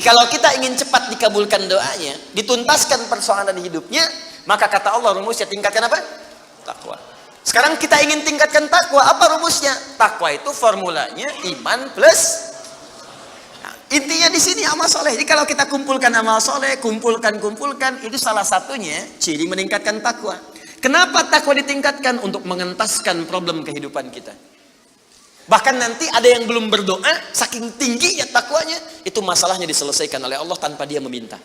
Kalau kita ingin cepat dikabulkan doanya, dituntaskan persoalan hidupnya, maka kata Allah rumusnya tingkatkan apa? Takwa. Sekarang kita ingin tingkatkan takwa, apa rumusnya? Takwa itu formulanya iman plus. Nah, intinya di sini amal soleh. Jadi kalau kita kumpulkan amal soleh, kumpulkan, itu salah satunya ciri meningkatkan takwa. Kenapa takwa ditingkatkan? Untuk mengentaskan problem kehidupan kita. Bahkan nanti ada yang belum berdoa, saking tingginya takwanya, itu masalahnya diselesaikan oleh Allah tanpa dia meminta.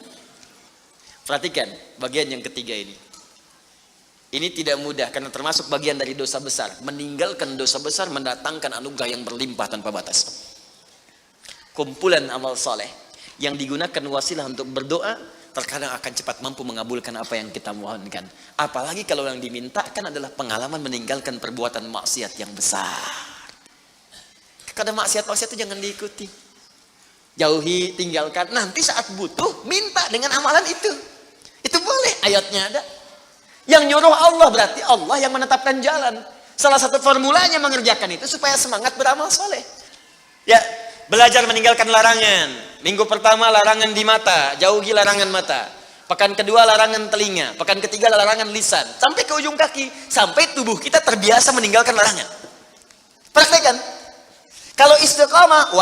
Perhatikan bagian yang ketiga ini. Ini tidak mudah karena termasuk bagian dari dosa besar. Meninggalkan dosa besar mendatangkan anugerah yang berlimpah tanpa batas. Kumpulan amal soleh yang digunakan wasilah untuk berdoa, terkadang akan cepat mampu mengabulkan apa yang kita mohonkan. Apalagi kalau yang dimintakan adalah pengalaman meninggalkan perbuatan maksiat yang besar. Kadang maksiat-maksiat itu jangan diikuti. Jauhi, tinggalkan. Nanti saat butuh, minta dengan amalan itu. Itu boleh, ayatnya ada. Yang nyuruh Allah berarti Allah yang menetapkan jalan. Salah satu formulanya mengerjakan itu supaya semangat beramal soleh. Ya, belajar meninggalkan larangan. Minggu pertama larangan di mata, jauhi larangan mata. Pekan kedua larangan telinga, pekan ketiga larangan lisan. Sampai ke ujung kaki, sampai tubuh kita terbiasa meninggalkan larangan. Praktekkan. Kalau istiqamah,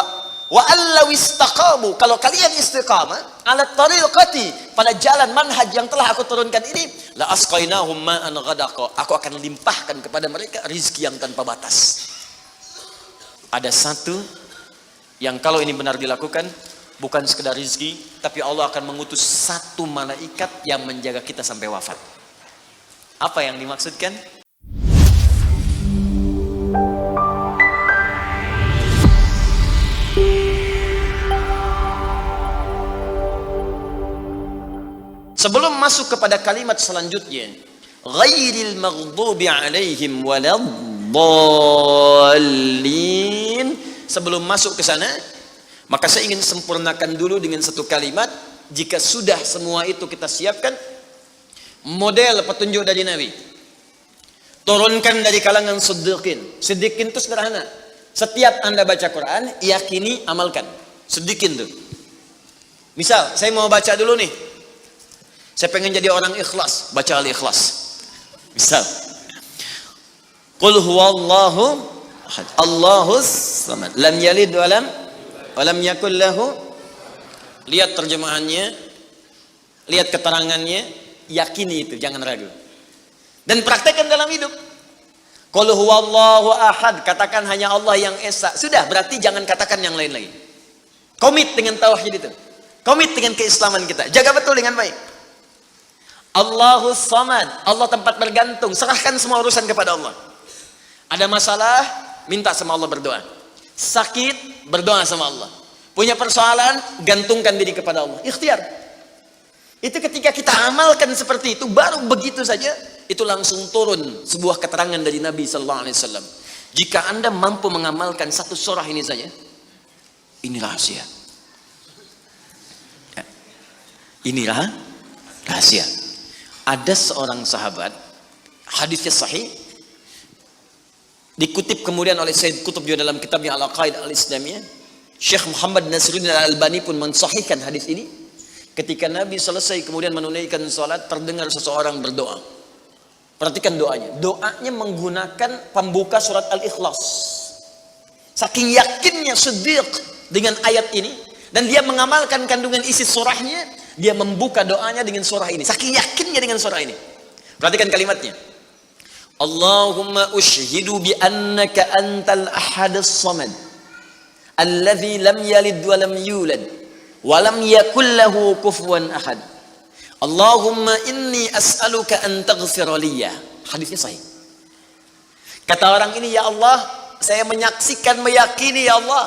wa allaw istaqamu, kalau kalian istiqamah ala tariqati, pada jalan manhaj yang telah aku turunkan ini, la asqainahum ma'an ghadaqa, aku akan limpahkan kepada mereka rizki yang tanpa batas. Ada satu yang kalau ini benar dilakukan, bukan sekedar rizki, tapi Allah akan mengutus satu malaikat yang menjaga kita sampai wafat. Apa yang dimaksudkan? Sebelum masuk kepada kalimat selanjutnya, ghairil maghdubi alaihim waladdallin. Sebelum masuk ke sana, maka saya ingin sempurnakan dulu dengan satu kalimat. Jika sudah semua itu kita siapkan, model petunjuk dari Nabi, turunkan dari kalangan siddiqin. Siddiqin itu sederhana. Setiap Anda baca Quran, yakini, amalkan. Siddiqin tuh. Misal, saya mau baca dulu nih. Saya pengen jadi orang ikhlas, baca Al-Ikhlas. Misal, Qul huwallahu ahad, Allahus samad, lam yalid wa lam yakul lahu. Lihat terjemahannya, lihat keterangannya, yakini itu, jangan ragu. Dan praktekkan dalam hidup. Qul huwallahu ahad, katakan hanya Allah yang esa. Sudah, berarti jangan katakan yang lain lagi. Komit dengan tauhid itu. Komit dengan keislaman kita. Jaga betul dengan baik. Allahus samad, Allah tempat bergantung, serahkan semua urusan kepada Allah. Ada masalah, minta sama Allah, berdoa. Sakit, berdoa sama Allah. Punya persoalan, gantungkan diri kepada Allah. Ikhtiar. Itu ketika kita amalkan seperti itu, baru begitu saja, itu langsung turun sebuah keterangan dari Nabi SAW. Jika Anda mampu mengamalkan satu surah ini saja, ini rahasia. Inilah rahasia. Ada seorang sahabat, hadisnya sahih, dikutip kemudian oleh Sayyid Qutb juga dalam kitabnya Al-Aqaid Al-Islamiyah. Syekh Muhammad Nasruddin Al-Albani pun mensahihkan hadis ini. Ketika Nabi selesai kemudian menunaikan salat, terdengar seseorang berdoa. Perhatikan doanya. Doanya menggunakan pembuka surat Al-Ikhlas. Saking yakinnya Siddiq dengan ayat ini, dan dia mengamalkan kandungan isi surahnya, dia membuka doanya dengan surah ini. Saking yakinnya dengan surah ini. Perhatikan kalimatnya. Allahumma ushhidu bi annaka antal ahadus samad, alladzi lam yalid wa lam yulad wa lam yakul lahu kufuwan ahad. Allahumma inni as'aluka an taghfira liya. Hadisnya sahih. Kata orang ini, ya Allah, saya menyaksikan, meyakini ya Allah,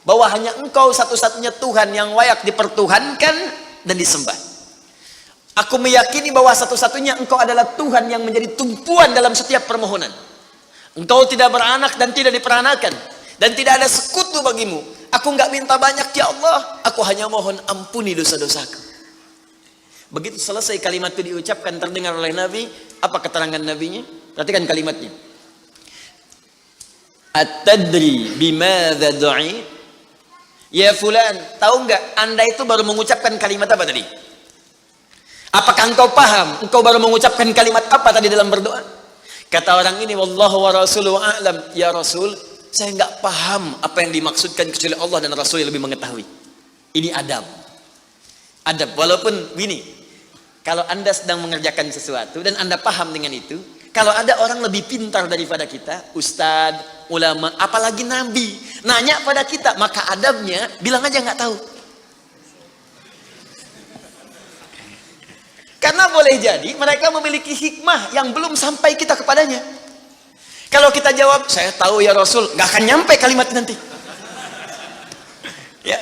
bahwa hanya Engkau satu-satunya Tuhan yang layak dipertuhankan dan disembah. Aku meyakini bahwa satu-satunya Engkau adalah Tuhan yang menjadi tumpuan dalam setiap permohonan. Engkau tidak beranak dan tidak diperanakan, dan tidak ada sekutu bagimu. Aku enggak minta banyak ya Allah, aku hanya mohon ampuni dosa-dosaku. Begitu selesai kalimat itu diucapkan, terdengar oleh Nabi. Apa keterangan Nabinya? Perhatikan kalimatnya. At-tadri bimadza du'i? Ya fulan, tahu nggak Anda itu baru mengucapkan kalimat apa tadi? Apakah engkau paham? Engkau baru mengucapkan kalimat apa tadi dalam berdoa? Kata orang ini, wallahu wa rasuluhu a'lam. Ya Rasul, saya nggak paham apa yang dimaksudkan kecuali Allah dan Rasul yang lebih mengetahui. Ini adab. Adab, walaupun gini, kalau Anda sedang mengerjakan sesuatu dan Anda paham dengan itu, kalau ada orang lebih pintar daripada kita, ustadz, ulama, apalagi nabi, nanya pada kita, maka adabnya bilang aja nggak tahu. Karena boleh jadi mereka memiliki hikmah yang belum sampai kita kepadanya. Kalau kita jawab, saya tahu ya Rasul, nggak akan nyampe kalimat nanti. Ya.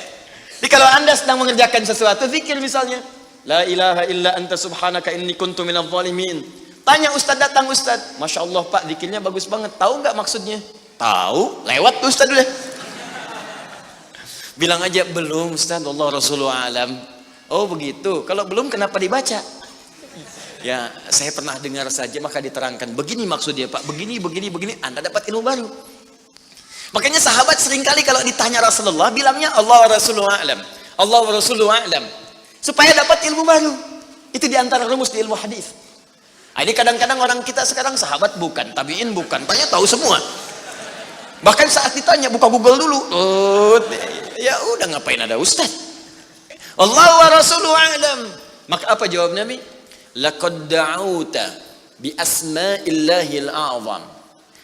Jadi kalau Anda sedang mengerjakan sesuatu, zikir misalnya, la ilaha illa anta subhanaka inni kuntu minadh dhalimin. Tanya ustaz, datang ustaz, masya Allah pak, zikirnya bagus banget. Tahu nggak maksudnya? Tahu, lewat tuh ustaz udah. Bilang aja belum ustaz, Allah Rasulullah alam. Oh begitu. Kalau belum kenapa dibaca? Ya, saya pernah dengar saja maka diterangkan. Begini maksudnya Pak, begini, Anda dapat ilmu baru. Makanya sahabat seringkali kalau ditanya Rasulullah, bilangnya Allah wa Rasulullah alam. Allah wa Rasulullah alam. Supaya dapat ilmu baru. Itu diantara rumus di ilmu hadis. Ini kadang-kadang orang kita sekarang sahabat bukan, tabiin bukan, tanya tahu semua. Bahkan saat ditanya, buka Google dulu. Ya udah ngapain ada ustaz. Allah wa Rasulullah alam. Maka apa jawab Nabi? Laqad da'auta bi asma'illahil a'zam.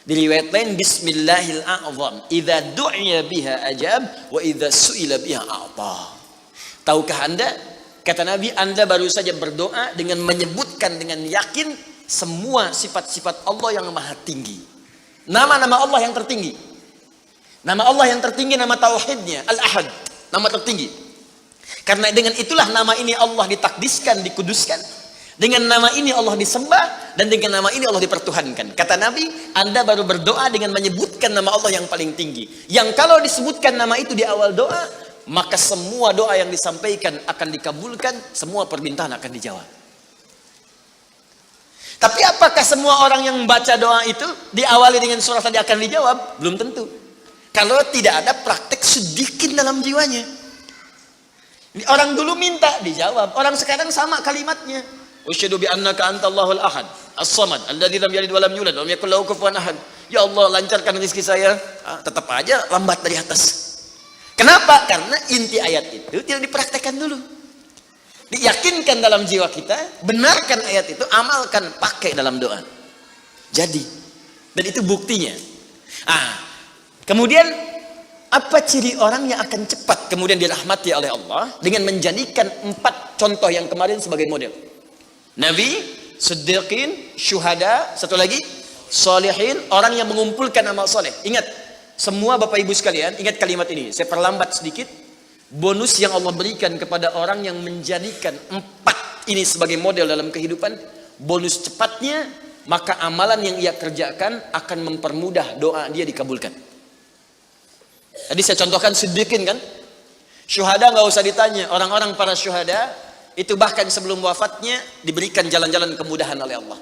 Di riwayat lain bismillahil a'zam. Idza du'iya biha ajab wa idza su'ila biha a'ta. Tahukah Anda? Kata Nabi, Anda baru saja berdoa dengan menyebutkan dengan yakin semua sifat-sifat Allah yang maha tinggi. Nama-nama Allah yang tertinggi. Nama Allah yang tertinggi, nama tauhidnya Al-Ahad, nama tertinggi. Karena dengan itulah nama ini Allah ditakdiskan, dikuduskan. Dengan nama ini Allah disembah, dan dengan nama ini Allah dipertuhankan. Kata Nabi, Anda baru berdoa dengan menyebutkan nama Allah yang paling tinggi. Yang kalau disebutkan nama itu di awal doa, maka semua doa yang disampaikan akan dikabulkan, semua permintaan akan dijawab. Tapi apakah semua orang yang membaca doa itu diawali dengan surah tadi akan dijawab? Belum tentu. Kalau tidak ada praktek sedikit dalam jiwanya. Orang dulu minta dijawab, orang sekarang sama kalimatnya. Usyhadu bi annaka antallahul ahad, as-samad, alladzi lam yalid wa lam yulad wa lam yakul lahu kufuwan ahad. Ya Allah, lancarkan rezeki saya. Tetap aja lambat dari atas. Kenapa? Karena inti ayat itu tidak dipraktekkan dulu. Diyakinkan dalam jiwa kita, benarkan ayat itu, amalkan, pakai dalam doa. Jadi, dan itu buktinya. Kemudian apa ciri orang yang akan cepat kemudian dirahmati oleh Allah? Dengan menjadikan 4 contoh yang kemarin sebagai model. Nabi, Siddiqin, Syuhada, satu lagi Salihin, orang yang mengumpulkan amal soleh. Ingat, semua Bapak Ibu sekalian, ingat kalimat ini. Saya perlambat sedikit. Bonus yang Allah berikan kepada orang yang menjadikan 4 ini sebagai model dalam kehidupan, bonus cepatnya, maka amalan yang ia kerjakan akan mempermudah doa dia dikabulkan. Tadi saya contohkan Siddiqin kan, Syuhada nggak usah ditanya. Orang-orang para syuhada itu bahkan sebelum wafatnya diberikan jalan-jalan kemudahan oleh Allah.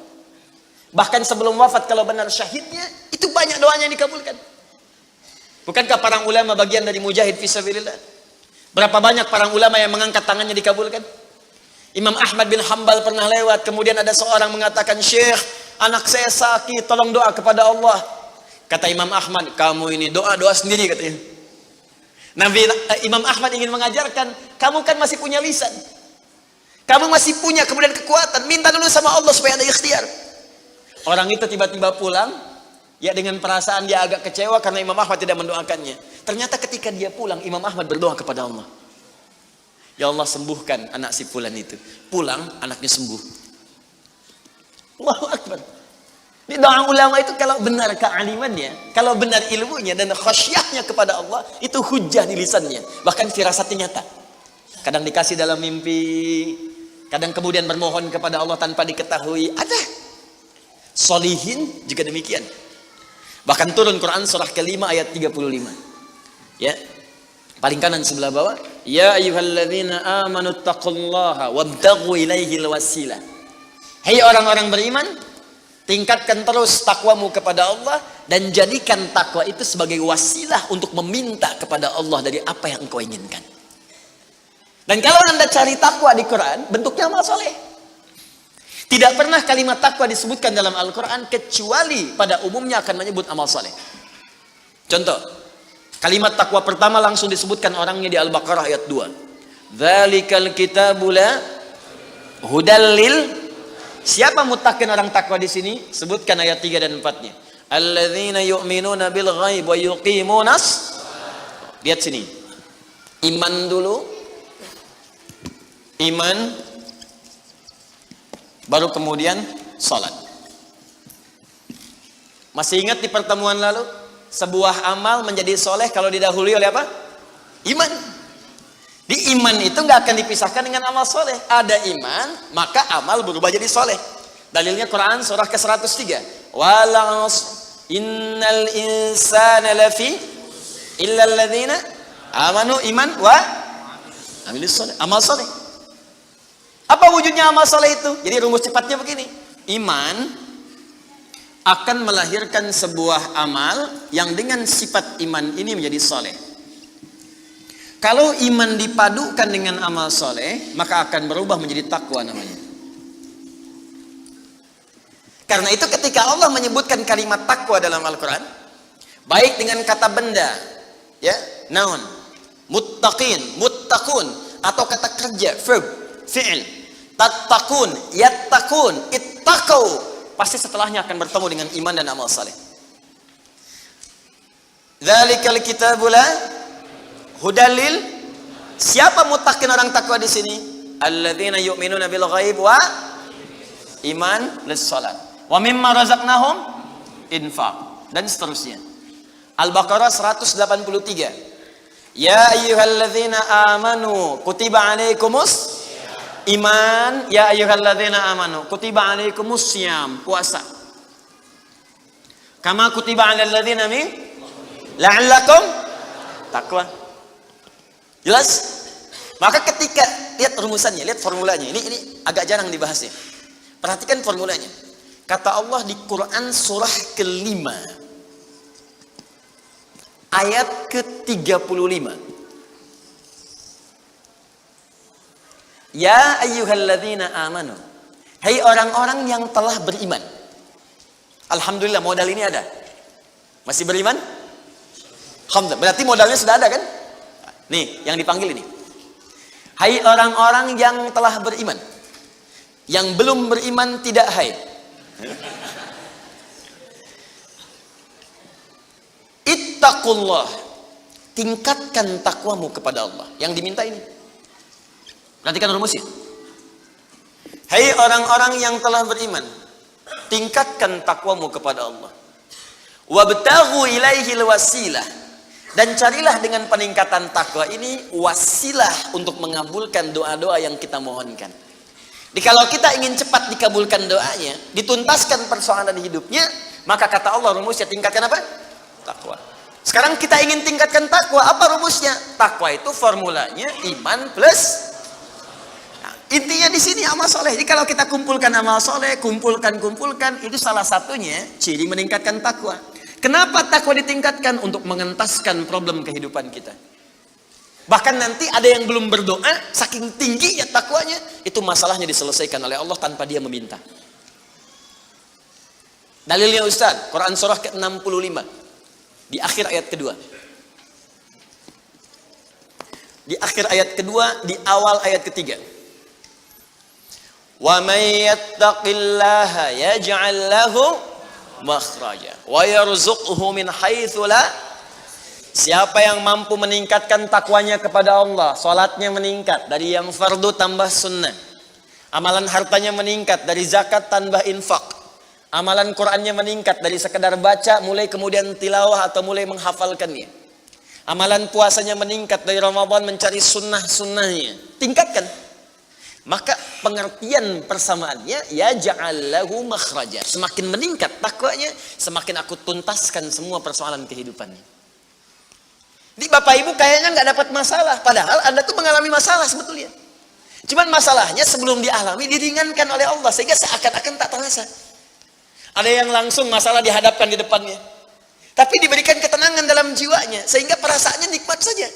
Bahkan sebelum wafat kalau benar syahidnya, itu banyak doanya yang dikabulkan. Bukankah para ulama bagian dari mujahid fisabilillah? Berapa banyak para ulama yang mengangkat tangannya dikabulkan? Imam Ahmad bin Hanbal pernah lewat, kemudian ada seorang mengatakan, Syekh, anak saya sakit, tolong doa kepada Allah. Kata Imam Ahmad, kamu ini doa-doa sendiri katanya. Imam Ahmad ingin mengajarkan, kamu kan masih punya lisan. Kamu masih punya kemudian kekuatan, minta dulu sama Allah supaya ada ikhtiar. Orang itu tiba-tiba pulang, ya dengan perasaan dia agak kecewa karena Imam Ahmad tidak mendoakannya. Ternyata ketika dia pulang, Imam Ahmad berdoa kepada Allah. Ya Allah, sembuhkan anak si fulan itu. Pulang, anaknya sembuh. Allahu Akbar. Di doa ulama itu kalau benar kealimannya, kalau benar ilmunya dan khasyahnya kepada Allah, itu hujah di lisannya. Bahkan firasatnya nyata. Kadang dikasih dalam mimpi, kadang kemudian bermohon kepada Allah tanpa diketahui. Ada. Solihin juga demikian. Bahkan turun Quran surah ke-5 ayat 35. Ya. Paling kanan sebelah bawah, ya ayyuhalladzina amanu taqullaha wabtaghu ilaihil wasilah. Hai orang-orang beriman, tingkatkan terus takwamu kepada Allah dan jadikan takwa itu sebagai wasilah untuk meminta kepada Allah dari apa yang engkau inginkan. Dan kalau Anda cari takwa di Quran, bentuknya amal soleh. Tidak pernah kalimat takwa disebutkan dalam Al-Quran kecuali pada umumnya akan menyebut amal soleh. Contoh, kalimat takwa pertama langsung disebutkan orangnya di Al-Baqarah ayat 2. Dzalikal kitabu la hudal lil. Siapa muttaqin orang takwa di sini? Sebutkan ayat 3 dan 4-nya. Alladzina yu'minuna bil ghaib wa yuqimunas. Lihat sini. Iman dulu. Iman, baru kemudian salat. Masih ingat di pertemuan lalu, sebuah amal menjadi soleh kalau didahului oleh apa? Iman. Di iman itu nggak akan dipisahkan dengan amal soleh. Ada iman, maka amal berubah jadi soleh. Dalilnya Quran surah ke-103. Wal innal insana lafi illa alladzina amanu iman wa amilus soleh. Amal soleh. Apa wujudnya amal soleh itu? Jadi rumus cepatnya begini. Iman akan melahirkan sebuah amal yang dengan sifat iman ini menjadi soleh. Kalau iman dipadukan dengan amal soleh, maka akan berubah menjadi takwa namanya. Karena itu ketika Allah menyebutkan kalimat takwa dalam Al-Quran, baik dengan kata benda, ya, noun, muttaqin, muttaqun, atau kata kerja, verb, fi'il, tattaqun, yattaqun, ittaqau, pasti setelahnya akan bertemu dengan iman dan amal saleh. Dzalikal kitabu la hudalil. Siapa muttaqin orang takwa di sini? Alladzina yu'minuna bil ghaib wa iman lis salat. Wa mimma razaqnahum infaq, dan seterusnya. Al-Baqarah 183. Ya ayyuhalladzina amanu kutiba alaikumus iman, ya ayyuhalladzina amanu kutiba alaikumus syiyam, puasa. Kama kutiba alal ladzina min la'allakum taqwa. Jelas? Maka ketika lihat rumusannya, lihat formulanya. Ini agak jarang dibahasnya. Perhatikan formulanya. Kata Allah di Quran surah ke-5 ayat ke-35. Ya ayyuhalladzina amanu. Hai orang-orang yang telah beriman. Alhamdulillah modal ini ada. Masih beriman? Alhamdulillah. Berarti modalnya sudah ada kan? Nih, yang dipanggil ini. Hai orang-orang yang telah beriman. Yang belum beriman tidak hai. Ittaqullah. Tingkatkan takwamu kepada Allah. Yang diminta ini. Perhatikan rumusnya. Hai orang-orang yang telah beriman, tingkatkan takwamu kepada Allah. Wabtaghu ilaihil wasilah. Dan carilah dengan peningkatan takwa ini wasilah untuk mengabulkan doa-doa yang kita mohonkan. Jadi kalau kita ingin cepat dikabulkan doanya, dituntaskan persoalan hidupnya, maka kata Allah rumusnya tingkatkan apa? Takwa. Sekarang kita ingin tingkatkan takwa, apa rumusnya? Takwa itu formulanya iman plus. Nah, intinya di sini amal soleh. Jadi kalau kita kumpulkan amal soleh, kumpulkan, itu salah satunya ciri meningkatkan takwa. Kenapa takwa ditingkatkan? Untuk mengentaskan problem kehidupan kita. Bahkan nanti ada yang belum berdoa, saking tinggi ya takwanya, itu masalahnya diselesaikan oleh Allah tanpa dia meminta. Dalilnya Ustaz, Quran surah ke-65 di akhir ayat kedua. Di akhir ayat kedua, di awal ayat ketiga. Wa may yattaqillaha yaj'al lahu makhraja wa yarzuqhu min haitsu la. Siapa yang mampu meningkatkan takwanya kepada Allah, salatnya meningkat dari yang fardu tambah sunnah, amalan hartanya meningkat dari zakat tambah infak, amalan Qur'annya meningkat dari sekedar baca mulai kemudian tilawah atau mulai menghafalkannya, amalan puasanya meningkat dari Ramadan mencari sunnah-sunnahnya, tingkatkan. Maka pengertian persamaannya ya ja'allahu makhraja. Semakin meningkat takwanya, semakin aku tuntaskan semua persoalan kehidupannya. Di Bapak Ibu kayaknya nggak dapat masalah, padahal Anda tuh mengalami masalah sebetulnya. Cuman masalahnya sebelum dialami diringankan oleh Allah sehingga seakan-akan tak terasa. Ada yang langsung masalah dihadapkan di depannya. Tapi diberikan ketenangan dalam jiwanya, sehingga perasaannya nikmat saja.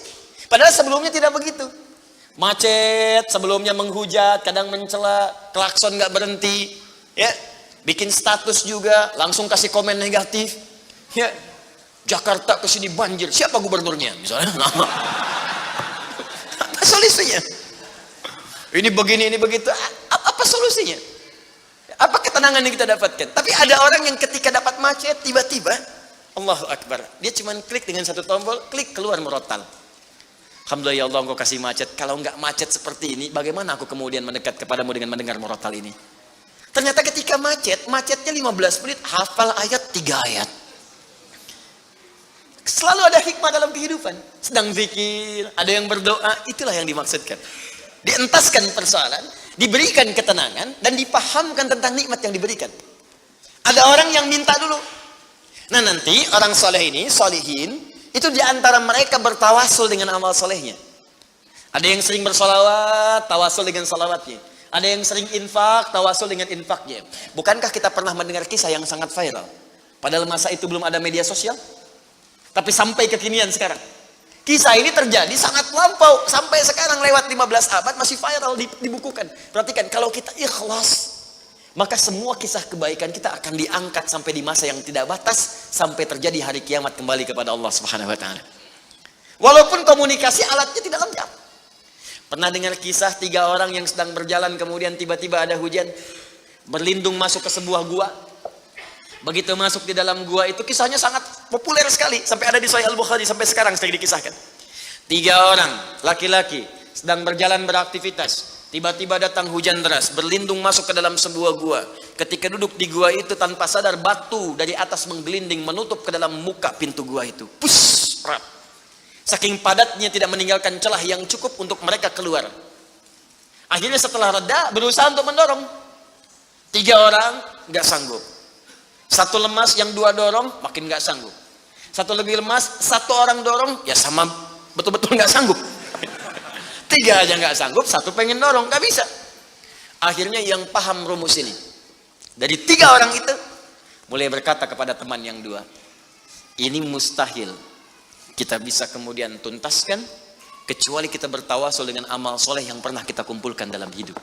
Padahal sebelumnya tidak begitu. Macet, sebelumnya menghujat, kadang mencela, klakson nggak berhenti, ya, bikin status juga, langsung kasih komen negatif, ya. Jakarta kesini banjir, siapa gubernurnya, misalnya. Apa solusinya? Ini begini, ini begitu. Apa solusinya? Apa ketenangan yang kita dapatkan? Tapi ada orang yang ketika dapat macet, tiba-tiba Allahu Akbar, dia cuma klik dengan satu tombol, klik keluar murotal. Alhamdulillah ya Allah, engkau kasih macet. Kalau enggak macet seperti ini, bagaimana aku kemudian mendekat kepadamu dengan mendengar murotal ini? Ternyata ketika macetnya 15 menit, hafal ayat 3 ayat. Selalu ada hikmah dalam kehidupan. Sedang zikir, ada yang berdoa, itulah yang dimaksudkan. Dientaskan persoalan, diberikan ketenangan, dan dipahamkan tentang nikmat yang diberikan. Ada orang yang minta dulu. Nah nanti orang soleh ini, solihin, itu diantara mereka bertawasul dengan amal solehnya. Ada yang sering bersolawat, tawasul dengan salawatnya. Ada yang sering infak, tawasul dengan infaknya. Bukankah kita pernah mendengar kisah yang sangat viral? Padahal masa itu belum ada media sosial. Tapi sampai kekinian sekarang. Kisah ini terjadi sangat lampau. Sampai sekarang lewat 15 abad masih viral, dibukukan. Perhatikan, kalau kita ikhlas, maka semua kisah kebaikan kita akan diangkat sampai di masa yang tidak batas, sampai terjadi hari kiamat kembali kepada Allah Subhanahu wa taala. Walaupun komunikasi alatnya tidak lengkap. Pernah dengar kisah 3 orang yang sedang berjalan, kemudian tiba-tiba ada hujan, berlindung masuk ke sebuah gua. Begitu masuk di dalam gua itu, kisahnya sangat populer sekali, sampai ada di Sahih Al-Bukhari, sampai sekarang sedang dikisahkan. 3 orang laki-laki sedang berjalan beraktivitas. Tiba-tiba datang hujan deras, berlindung masuk ke dalam sebuah gua. Ketika duduk di gua itu, tanpa sadar batu dari atas menggelinding menutup ke dalam muka pintu gua itu. Pus, rap. Saking padatnya tidak meninggalkan celah yang cukup untuk mereka keluar. Akhirnya setelah reda, berusaha untuk mendorong. 3 orang nggak sanggup. 1 lemas, yang 2 dorong makin nggak sanggup. 1 lebih lemas, 1 orang dorong, ya sama betul-betul nggak sanggup. 3 aja nggak sanggup, 1 pengen dorong, nggak bisa. Akhirnya yang paham rumus ini, dari 3 orang itu mulai berkata kepada teman yang 2, ini mustahil kita bisa kemudian tuntaskan kecuali kita bertawasul dengan amal soleh yang pernah kita kumpulkan dalam hidup.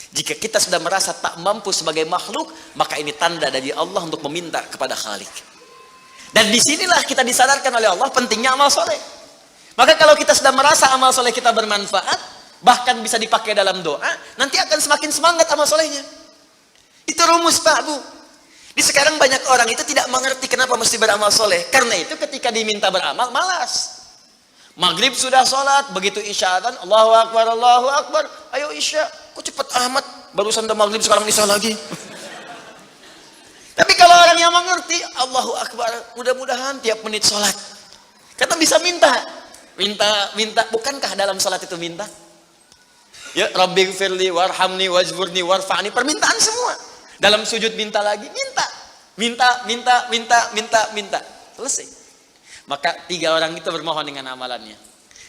Jika kita sudah merasa tak mampu sebagai makhluk, maka ini tanda dari Allah untuk meminta kepada Khalik. Dan disinilah kita disadarkan oleh Allah pentingnya amal soleh. Maka kalau kita sudah merasa amal soleh kita bermanfaat, bahkan bisa dipakai dalam doa, nanti akan semakin semangat amal solehnya. Itu rumus Pak Bu. Di sekarang banyak orang itu tidak mengerti kenapa mesti beramal soleh. Karena itu ketika diminta beramal, malas. Maghrib sudah sholat, begitu isya kan, Allahu Akbar, ayo isya. Kok cepet amat, barusan udah maghrib sekarang isya lagi. Tapi kalau orang yang mengerti, Allahu Akbar, mudah-mudahan tiap menit sholat. Karena bisa minta. Bukankah dalam sholat itu minta? Ya, Rabbighfirli warhamni wajburni warfa'ni, permintaan semua. Dalam sujud minta lagi, minta. Selesai. Maka 3 orang itu bermohon dengan amalannya.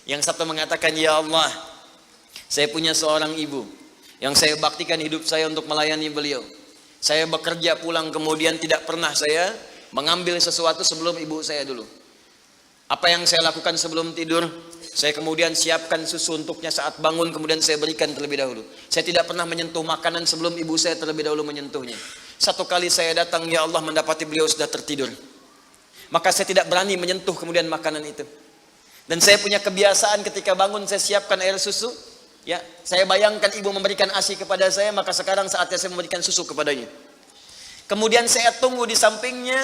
Yang satu mengatakan, ya Allah, saya punya seorang ibu yang saya baktikan hidup saya untuk melayani beliau. Saya bekerja pulang kemudian tidak pernah saya mengambil sesuatu sebelum ibu saya dulu. Apa yang saya lakukan sebelum tidur, saya kemudian siapkan susu untuknya saat bangun, kemudian saya berikan terlebih dahulu. Saya tidak pernah menyentuh makanan sebelum ibu saya terlebih dahulu menyentuhnya. Satu kali saya datang, ya Allah, mendapati beliau sudah tertidur. Maka saya tidak berani menyentuh kemudian makanan itu. Dan saya punya kebiasaan ketika bangun saya siapkan air susu. Ya, saya bayangkan ibu memberikan ASI kepada saya, maka sekarang saatnya saya memberikan susu kepadanya. Kemudian saya tunggu di sampingnya,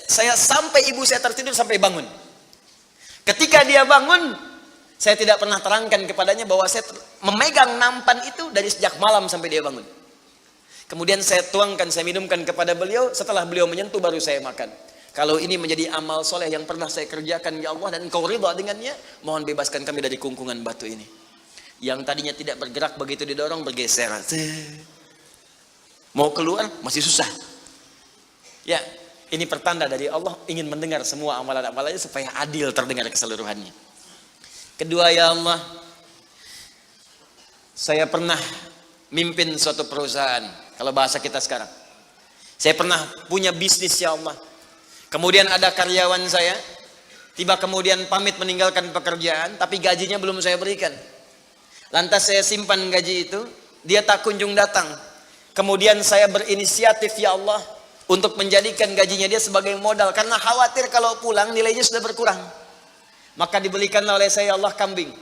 saya sampai ibu saya tertidur sampai bangun. Ketika dia bangun, saya tidak pernah terangkan kepadanya bahwa saya memegang nampan itu dari sejak malam sampai dia bangun. Kemudian saya tuangkan, saya minumkan kepada beliau, setelah beliau menyentuh baru saya makan. Kalau ini menjadi amal soleh yang pernah saya kerjakan, ya Allah, dan engkau ridha dengannya, mohon bebaskan kami dari kungkungan batu ini. Yang tadinya tidak bergerak, begitu didorong bergeser. Mau keluar masih susah. Ya, ini pertanda dari Allah ingin mendengar semua amalan-amalannya supaya adil terdengar keseluruhannya. Kedua, ya Allah, saya pernah mimpin suatu perusahaan. Kalau bahasa kita sekarang, saya pernah punya bisnis, ya Allah. Kemudian ada karyawan saya, tiba kemudian pamit meninggalkan pekerjaan, tapi gajinya belum saya berikan. Lantas saya simpan gaji itu, dia tak kunjung datang. Kemudian saya berinisiatif, ya Allah, untuk menjadikan gajinya dia sebagai modal, karena khawatir kalau pulang nilainya sudah berkurang. Maka dibelikanlah oleh saya, ya Allah, kambing.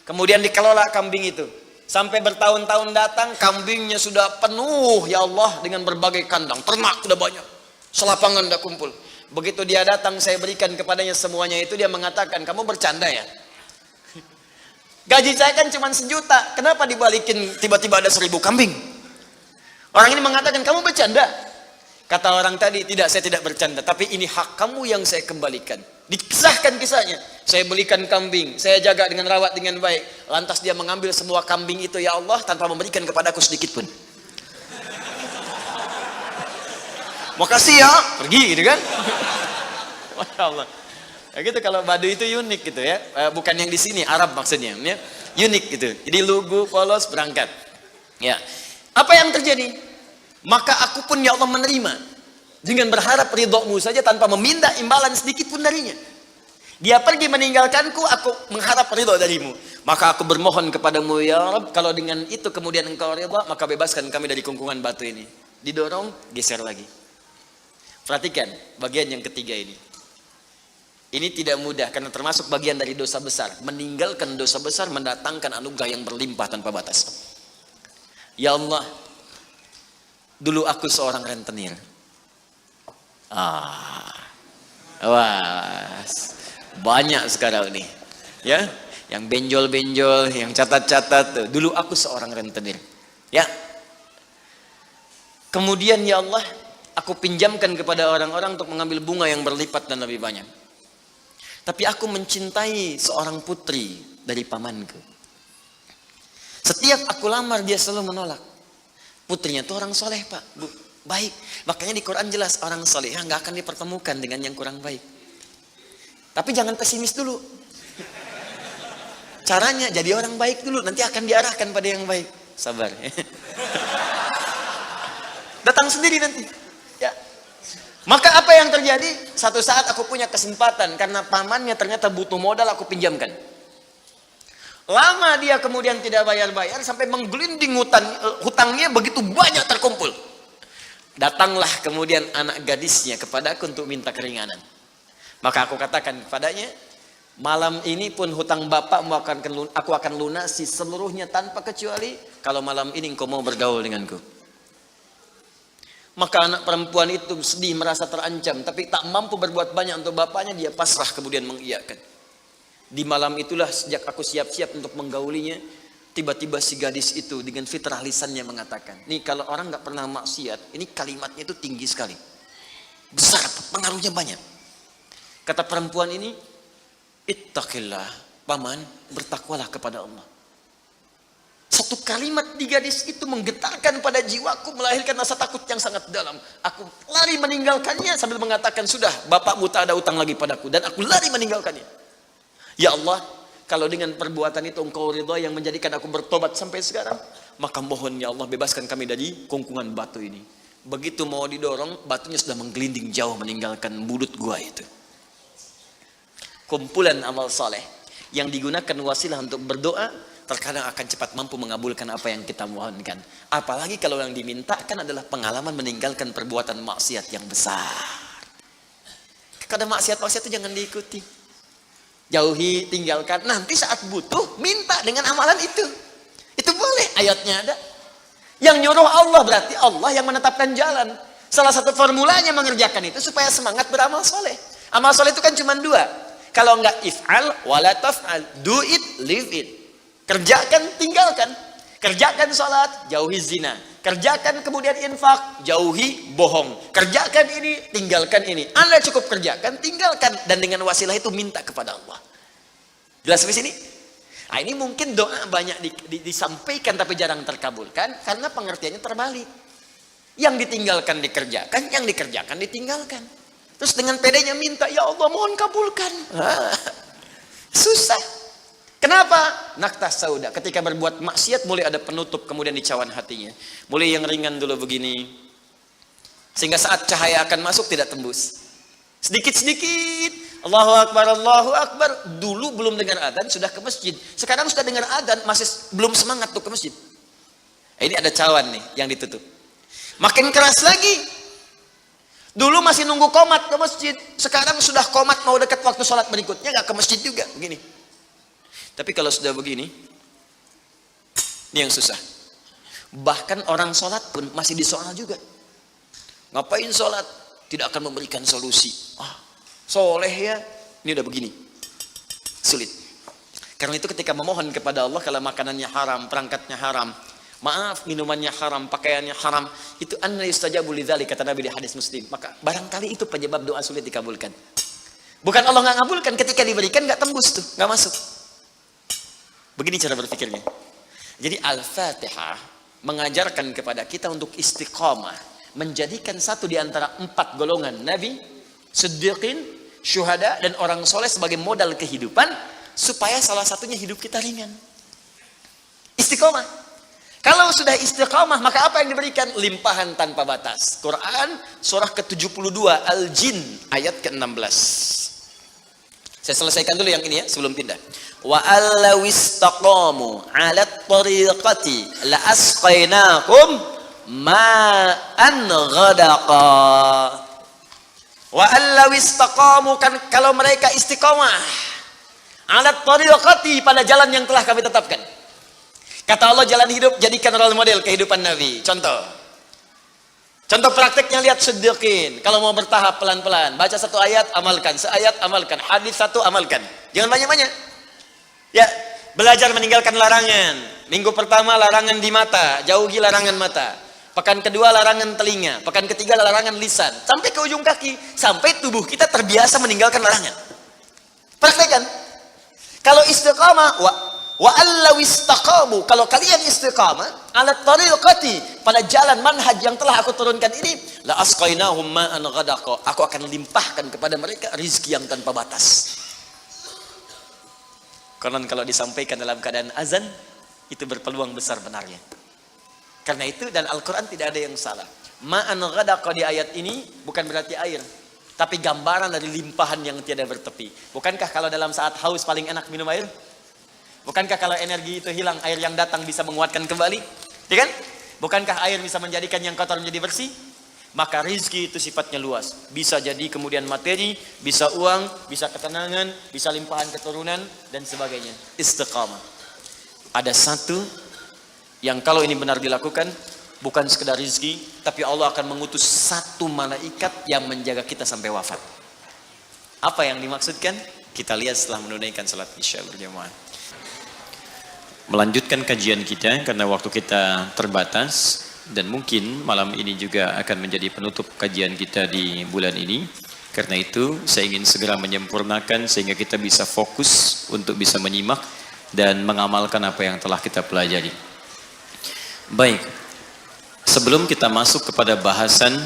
Kemudian dikelola kambing itu. Sampai bertahun-tahun datang, kambingnya sudah penuh, ya Allah, dengan berbagai kandang. Ternak sudah banyak, selapangan sudah kumpul. Begitu dia datang, saya berikan kepadanya semuanya itu, dia mengatakan, kamu bercanda ya? Gaji saya kan cuma 1 juta, kenapa dibalikin tiba-tiba ada 1000 kambing? Orang ini mengatakan, kamu bercanda? Kata orang tadi, tidak, saya tidak bercanda, tapi ini hak kamu yang saya kembalikan. Dikisahkan kisahnya, saya belikan kambing, saya jaga dengan rawat dengan baik. Lantas dia mengambil semua kambing itu, ya Allah, tanpa memberikan kepadaku sedikit pun. Makasih ya, pergi gitu kan. Masya Allah. Ya gitu, kalau Baduy itu unik gitu ya. Bukan yang di sini, Arab maksudnya ya. Unik gitu. Jadi lugu, polos, berangkat. Ya. Apa yang terjadi? Maka aku pun, ya Allah, menerima dengan berharap ridhomu saja tanpa meminta imbalan sedikit pun darinya. Dia pergi meninggalkanku, aku mengharap ridho darimu. Maka aku bermohon kepadamu, ya Rabb, kalau dengan itu kemudian engkau ridho, maka bebaskan kami dari kungkungan batu ini. Didorong, geser lagi. Perhatikan bagian yang ketiga ini. Ini tidak mudah karena termasuk bagian dari dosa besar. Meninggalkan dosa besar mendatangkan anugerah yang berlimpah tanpa batas. Ya Allah, dulu aku seorang rentenir. Wah, banyak sekarang nih. Ya, yang benjol-benjol, yang catat-catat. Dulu aku seorang rentenir. Ya. Kemudian, ya Allah, aku pinjamkan kepada orang-orang untuk mengambil bunga yang berlipat dan lebih banyak. Tapi aku mencintai seorang putri dari pamanku. Setiap aku lamar, dia selalu menolak. Putrinya itu orang soleh, Pak, Bu, baik. Makanya di Quran jelas, orang soleh nggak akan dipertemukan dengan yang kurang baik. Tapi jangan pesimis dulu. Caranya jadi orang baik dulu, nanti akan diarahkan pada yang baik. Sabar. Datang sendiri nanti. Ya. Maka apa yang terjadi? Satu saat aku punya kesempatan karena pamannya ternyata butuh modal, aku pinjamkan. Lama dia kemudian tidak bayar-bayar sampai menggelinding hutangnya begitu banyak terkumpul. Datanglah kemudian anak gadisnya kepadaku untuk minta keringanan. Maka aku katakan kepadanya, malam ini pun hutang bapakmu aku akan lunasi seluruhnya tanpa kecuali kalau malam ini engkau mau bergaul denganku. Maka anak perempuan itu sedih, merasa terancam, tapi tak mampu berbuat banyak untuk bapaknya, dia pasrah kemudian mengiyakan. Di malam itulah sejak aku siap-siap untuk menggaulinya, tiba-tiba si gadis itu dengan fitrah lisannya mengatakan, nih kalau orang nggak pernah maksiat, ini kalimatnya itu tinggi sekali, besar, pengaruhnya banyak. Kata perempuan ini, ittaqillah, paman, bertakwalah kepada Allah. Satu kalimat di gadis itu menggetarkan pada jiwaku, melahirkan rasa takut yang sangat dalam. Aku lari meninggalkannya sambil mengatakan, sudah, bapakmu tak ada utang lagi padaku, dan aku lari meninggalkannya. Ya Allah, kalau dengan perbuatan itu engkau ridha yang menjadikan aku bertobat sampai sekarang, maka mohon ya Allah bebaskan kami dari kungkungan batu ini. Begitu mau didorong, batunya sudah menggelinding jauh meninggalkan mulut gua itu. Kumpulan amal saleh yang digunakan wasilah untuk berdoa terkadang akan cepat mampu mengabulkan apa yang kita mohonkan. Apalagi kalau yang dimintakan adalah pengalaman meninggalkan perbuatan maksiat yang besar. Kadang maksiat-maksiat itu jangan diikuti. Jauhi, tinggalkan. Nanti saat butuh, minta dengan amalan itu. Itu boleh, ayatnya ada. Yang nyuruh Allah berarti Allah yang menetapkan jalan. Salah satu formulanya mengerjakan itu supaya semangat beramal soleh. Amal soleh itu kan cuma 2. Kalau enggak if'al, wala taf'al. Do it, live it. Kerjakan, tinggalkan. Kerjakan salat, jauhi zina. Kerjakan kemudian infak, jauhi bohong. Kerjakan ini, tinggalkan ini. Anda cukup kerjakan, tinggalkan. Dan dengan wasilah itu minta kepada Allah. Jelas sampai sini? Nah, ini mungkin doa banyak disampaikan tapi jarang terkabulkan. Karena pengertiannya terbalik. Yang ditinggalkan dikerjakan, yang dikerjakan ditinggalkan. Terus dengan pedenya minta, ya Allah mohon kabulkan. Susah. Kenapa? Naktas sauda. Ketika berbuat maksiat mulai ada penutup kemudian dicawan hatinya. Mulai yang ringan dulu begini. Sehingga saat cahaya akan masuk tidak tembus. Sedikit-sedikit. Allahu Akbar, Allahu Akbar. Dulu belum dengar adzan sudah ke masjid. Sekarang sudah dengar adzan masih belum semangat tuh ke masjid. Ini ada cawan nih yang ditutup. Makin keras lagi. Dulu masih nunggu qomat ke masjid. Sekarang sudah qomat mau dekat waktu sholat berikutnya gak ke masjid juga. Begini. Tapi kalau sudah begini, ini yang susah. Bahkan orang sholat pun masih disoal juga. Ngapain sholat? Tidak akan memberikan solusi. Soleh ya. Ini udah begini. Sulit. Karena itu ketika memohon kepada Allah, kalau makanannya haram, perangkatnya haram, maaf, minumannya haram, pakaiannya haram, itu anna yustajabu lidzalik, kata Nabi di hadis Muslim. Maka barangkali itu penyebab doa sulit dikabulkan. Bukan Allah nggak ngabulkan, ketika diberikan nggak tembus tuh, nggak masuk. Begini cara berpikirnya. Jadi Al-Fatihah mengajarkan kepada kita untuk istiqamah, menjadikan satu di antara 4 golongan Nabi, Siddiqin, Syuhada, dan orang soleh sebagai modal kehidupan, supaya salah satunya hidup kita ringan. Istiqamah. Kalau sudah istiqamah, maka apa yang diberikan? Limpahan tanpa batas. Quran surah ke-72 Al-Jin ayat ke-16. Saya selesaikan dulu yang ini ya sebelum pindah. Wa allaw istaqamu 'ala at-tariqati la asqainakum ma'an ghadaqa. Wa allaw istaqamu, kan kalau mereka istiqamah 'ala at-tariqati, pada jalan yang telah kami tetapkan. Kata Allah, jalan hidup jadikan role model kehidupan Nabi. Contoh prakteknya, lihat Siddiqin. Kalau mau bertahap pelan-pelan, baca 1 ayat, amalkan. Seayat, amalkan. Hadis 1, amalkan. Jangan banyak-banyak. Ya, belajar meninggalkan larangan. Minggu pertama larangan di mata, jauhi larangan mata. Pekan kedua larangan telinga. Pekan ketiga larangan lisan. Sampai ke ujung kaki. Sampai tubuh kita terbiasa meninggalkan larangan. Praktekkan. Kalau istiqamah, wa allaw istaqamu, kalau kalian istiqamah ala tariqati, pada jalan manhaj yang telah aku turunkan ini, la asqainahum ma'an ghadaqa, aku akan limpahkan kepada mereka rizki yang tanpa batas. Konon kalau disampaikan dalam keadaan azan, itu berpeluang besar benarnya. Karena itu, dan Al-Quran tidak ada yang salah. Ma'an ghadaqa di ayat ini bukan berarti air, tapi gambaran dari limpahan yang tiada bertepi. Bukankah kalau dalam saat haus paling enak minum air? Bukankah kalau energi itu hilang, air yang datang bisa menguatkan kembali? Ya kan? Bukankah air bisa menjadikan yang kotor menjadi bersih? Maka rizki itu sifatnya luas. Bisa jadi kemudian materi, bisa uang, bisa ketenangan, bisa limpahan keturunan, dan sebagainya. Istiqamah. Ada satu yang kalau ini benar dilakukan, bukan sekedar rizki, tapi Allah akan mengutus 1 malaikat yang menjaga kita sampai wafat. Apa yang dimaksudkan? Kita lihat setelah menunaikan salat isya berjamaah. Melanjutkan kajian kita karena waktu kita terbatas, dan mungkin malam ini juga akan menjadi penutup kajian kita di bulan ini. Karena itu saya ingin segera menyempurnakan sehingga kita bisa fokus untuk bisa menyimak dan mengamalkan apa yang telah kita pelajari. Baik, sebelum kita masuk kepada bahasan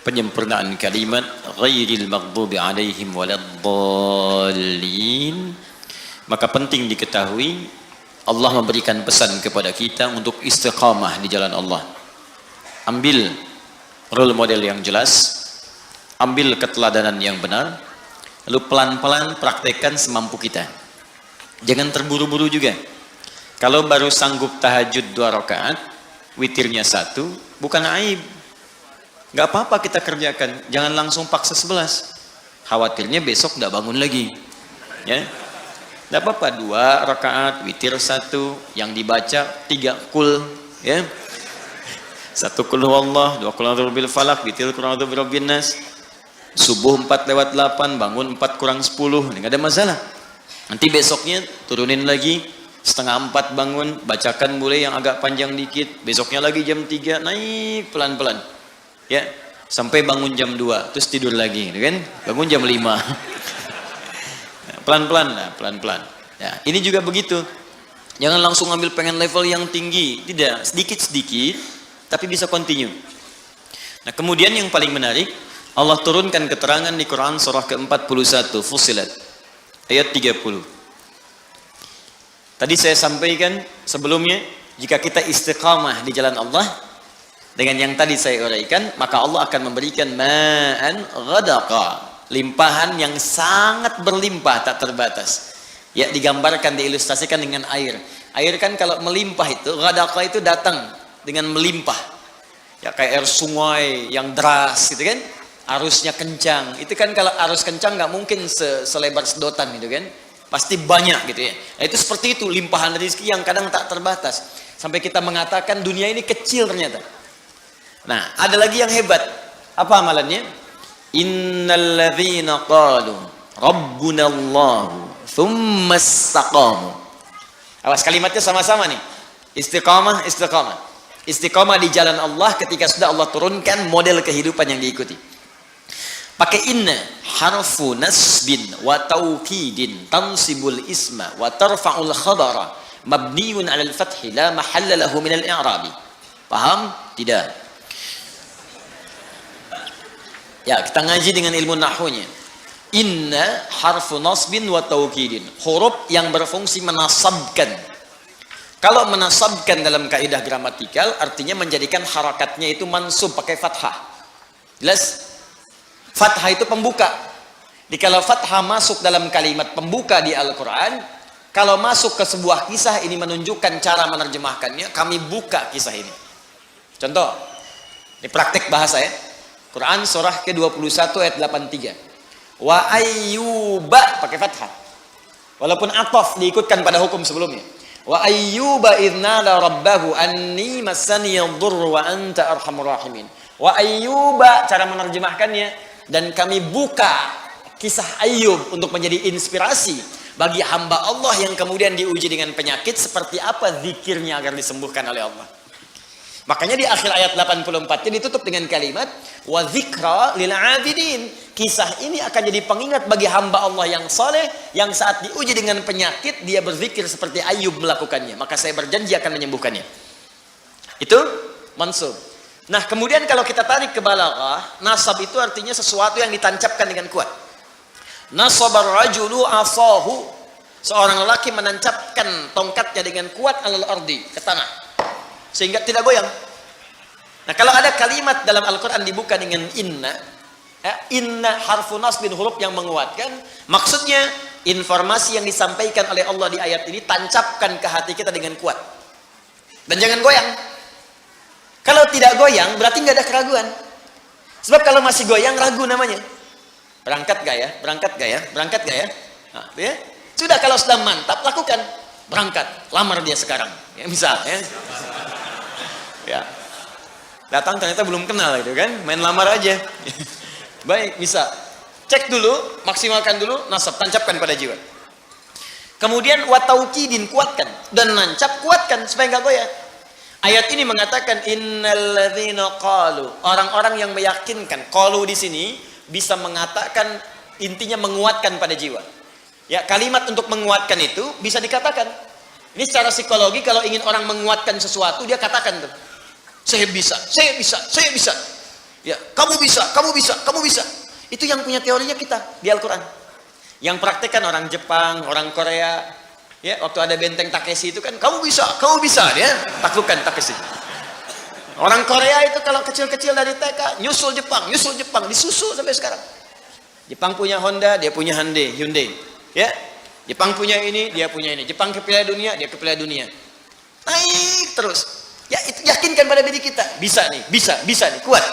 penyempurnaan kalimat ghairil maghdubi alaihim waladdallin, maka penting diketahui Allah memberikan pesan kepada kita untuk istiqamah di jalan Allah. Ambil role model yang jelas, ambil keteladanan yang benar, lalu pelan-pelan praktekkan semampu kita. Jangan terburu-buru juga. Kalau baru sanggup tahajud 2 rakaat, witirnya 1, bukan aib. Gak apa-apa kita kerjakan, jangan langsung paksa 11. Khawatirnya besok gak bangun lagi. Ya. Tidak apa-apa, 2 rakaat, witir 1, yang dibaca 3 kul, ya. 1 kul huwallah, 2 kul a'udzu birabbil falaq, witir kul a'udzu birabbin nas. Subuh 4:08, bangun 4:10, enggak ada masalah. Nanti besoknya turunin lagi, 3:30 bangun, bacakan mulai yang agak panjang dikit, besoknya lagi jam 3, naik pelan-pelan. Ya, sampai bangun jam 2, terus tidur lagi, kan? Bangun jam 5. Pelan-pelan lah, pelan-pelan. Ya, ini juga begitu. Jangan langsung ambil pengen level yang tinggi. Tidak, sedikit-sedikit, tapi bisa continue. Nah, kemudian yang paling menarik, Allah turunkan keterangan di Quran surah ke-41, Fussilat, ayat 30. Tadi saya sampaikan sebelumnya, jika kita istiqamah di jalan Allah, dengan yang tadi saya uraikan, maka Allah akan memberikan ma'an ghadaqa, limpahan yang sangat berlimpah tak terbatas. Ya, digambarkan, diilustrasikan dengan air. Air kan kalau melimpah itu, ghadaqa itu datang dengan melimpah. Ya, kayak air sungai yang deras gitu kan. Arusnya kencang. Itu kan kalau arus kencang nggak mungkin selebar sedotan gitu kan. Pasti banyak gitu ya. Nah, itu seperti itu limpahan rezeki yang kadang tak terbatas. Sampai kita mengatakan dunia ini kecil ternyata. Nah, ada lagi yang hebat. Apa amalannya? Innalladzina qalu rabbunallahu thumma istaqamu. Awas, kalimatnya sama-sama nih. Istiqamah, istiqamah. Istiqamah di jalan Allah ketika sudah Allah turunkan model kehidupan yang diikuti. Pakai inna, harfu nasbin wa taukidin tansibul isma wa tarfa'ul khabara mabniun 'alal fathi la mahalla lahu min al-i'rabi. Paham? Tidak. Ya, kita ngaji dengan ilmu nahwunya. Inna harfu nasbin wa taukidin, huruf yang berfungsi menasabkan. Kalau menasabkan dalam kaidah gramatikal artinya menjadikan harakatnya itu mansub pakai fathah. Jelas? Fathah itu pembuka. Kalau fathah masuk dalam kalimat pembuka di Al-Quran, kalau masuk ke sebuah kisah, ini menunjukkan cara menerjemahkannya. Kami buka kisah ini. Contoh, ini praktek bahasa ya. Quran surah ke-21 ayat 83. Wa ayyuba pakai fathah. Walaupun ataf diikutkan pada hukum sebelumnya. Wa ayyuba idnala rabbahu anni massani yadhurru wa anta arhamur rahimin. Wa ayyuba, cara menerjemahkannya, dan kami buka kisah Ayyub untuk menjadi inspirasi bagi hamba Allah yang kemudian diuji dengan penyakit, seperti apa zikirnya agar disembuhkan oleh Allah. Makanya di akhir ayat 84-nya ditutup dengan kalimat wa dzikra lil 'abidin. Kisah ini akan jadi pengingat bagi hamba Allah yang saleh yang saat diuji dengan penyakit dia berzikir seperti Ayyub melakukannya, maka saya berjanji akan menyembuhkannya. Itu mansub. Nah, kemudian kalau kita tarik ke balaghah, nasab itu artinya sesuatu yang ditancapkan dengan kuat. Nasabar rajulu asahu, seorang lelaki menancapkan tongkatnya dengan kuat alal ardi, ke tanah, sehingga tidak goyang. Nah, kalau ada kalimat dalam Al-Quran dibuka dengan inna, inna harfu nasbin, huruf yang menguatkan, maksudnya informasi yang disampaikan oleh Allah di ayat ini tancapkan ke hati kita dengan kuat, dan jangan goyang. Kalau tidak goyang berarti nggak ada keraguan. Sebab kalau masih goyang ragu namanya. Berangkat gak ya? Berangkat gak ya? Berangkat gak ya? Nah, ya? Sudah, kalau sudah mantap lakukan. Berangkat, lamar dia sekarang. Ya, misal ya. Ya. Datang ternyata belum kenal itu kan, main lamar aja. Baik, bisa. Cek dulu, maksimalkan dulu, nasab, tancapkan pada jiwa. Kemudian wataukidin, kuatkan, dan nancap, kuatkan supaya nggak goyah. Ayat ini mengatakan innalladzina qalu, orang-orang yang meyakinkan. Qalu di sini bisa mengatakan, intinya menguatkan pada jiwa. Ya, kalimat untuk menguatkan itu bisa dikatakan. Ini secara psikologi, kalau ingin orang menguatkan sesuatu, dia katakan tuh, saya bisa, saya bisa, saya bisa. Ya, kamu bisa, kamu bisa, kamu bisa. Itu yang punya teorinya kita di Al-Quran. Yang praktekkan orang Jepang, orang Korea. Ya, waktu ada benteng Takeshi itu kan, kamu bisa, dia taklukkan Takeshi. Orang Korea itu kalau kecil-kecil dari TK nyusul Jepang, disusul sampai sekarang. Jepang punya Honda, dia punya Hyundai. Ya, Jepang punya ini, dia punya ini. Jepang ke Piala Dunia, dia ke Piala Dunia. Naik terus. Ya, itu yakinkan pada diri kita, bisa nih, bisa nih, kuat.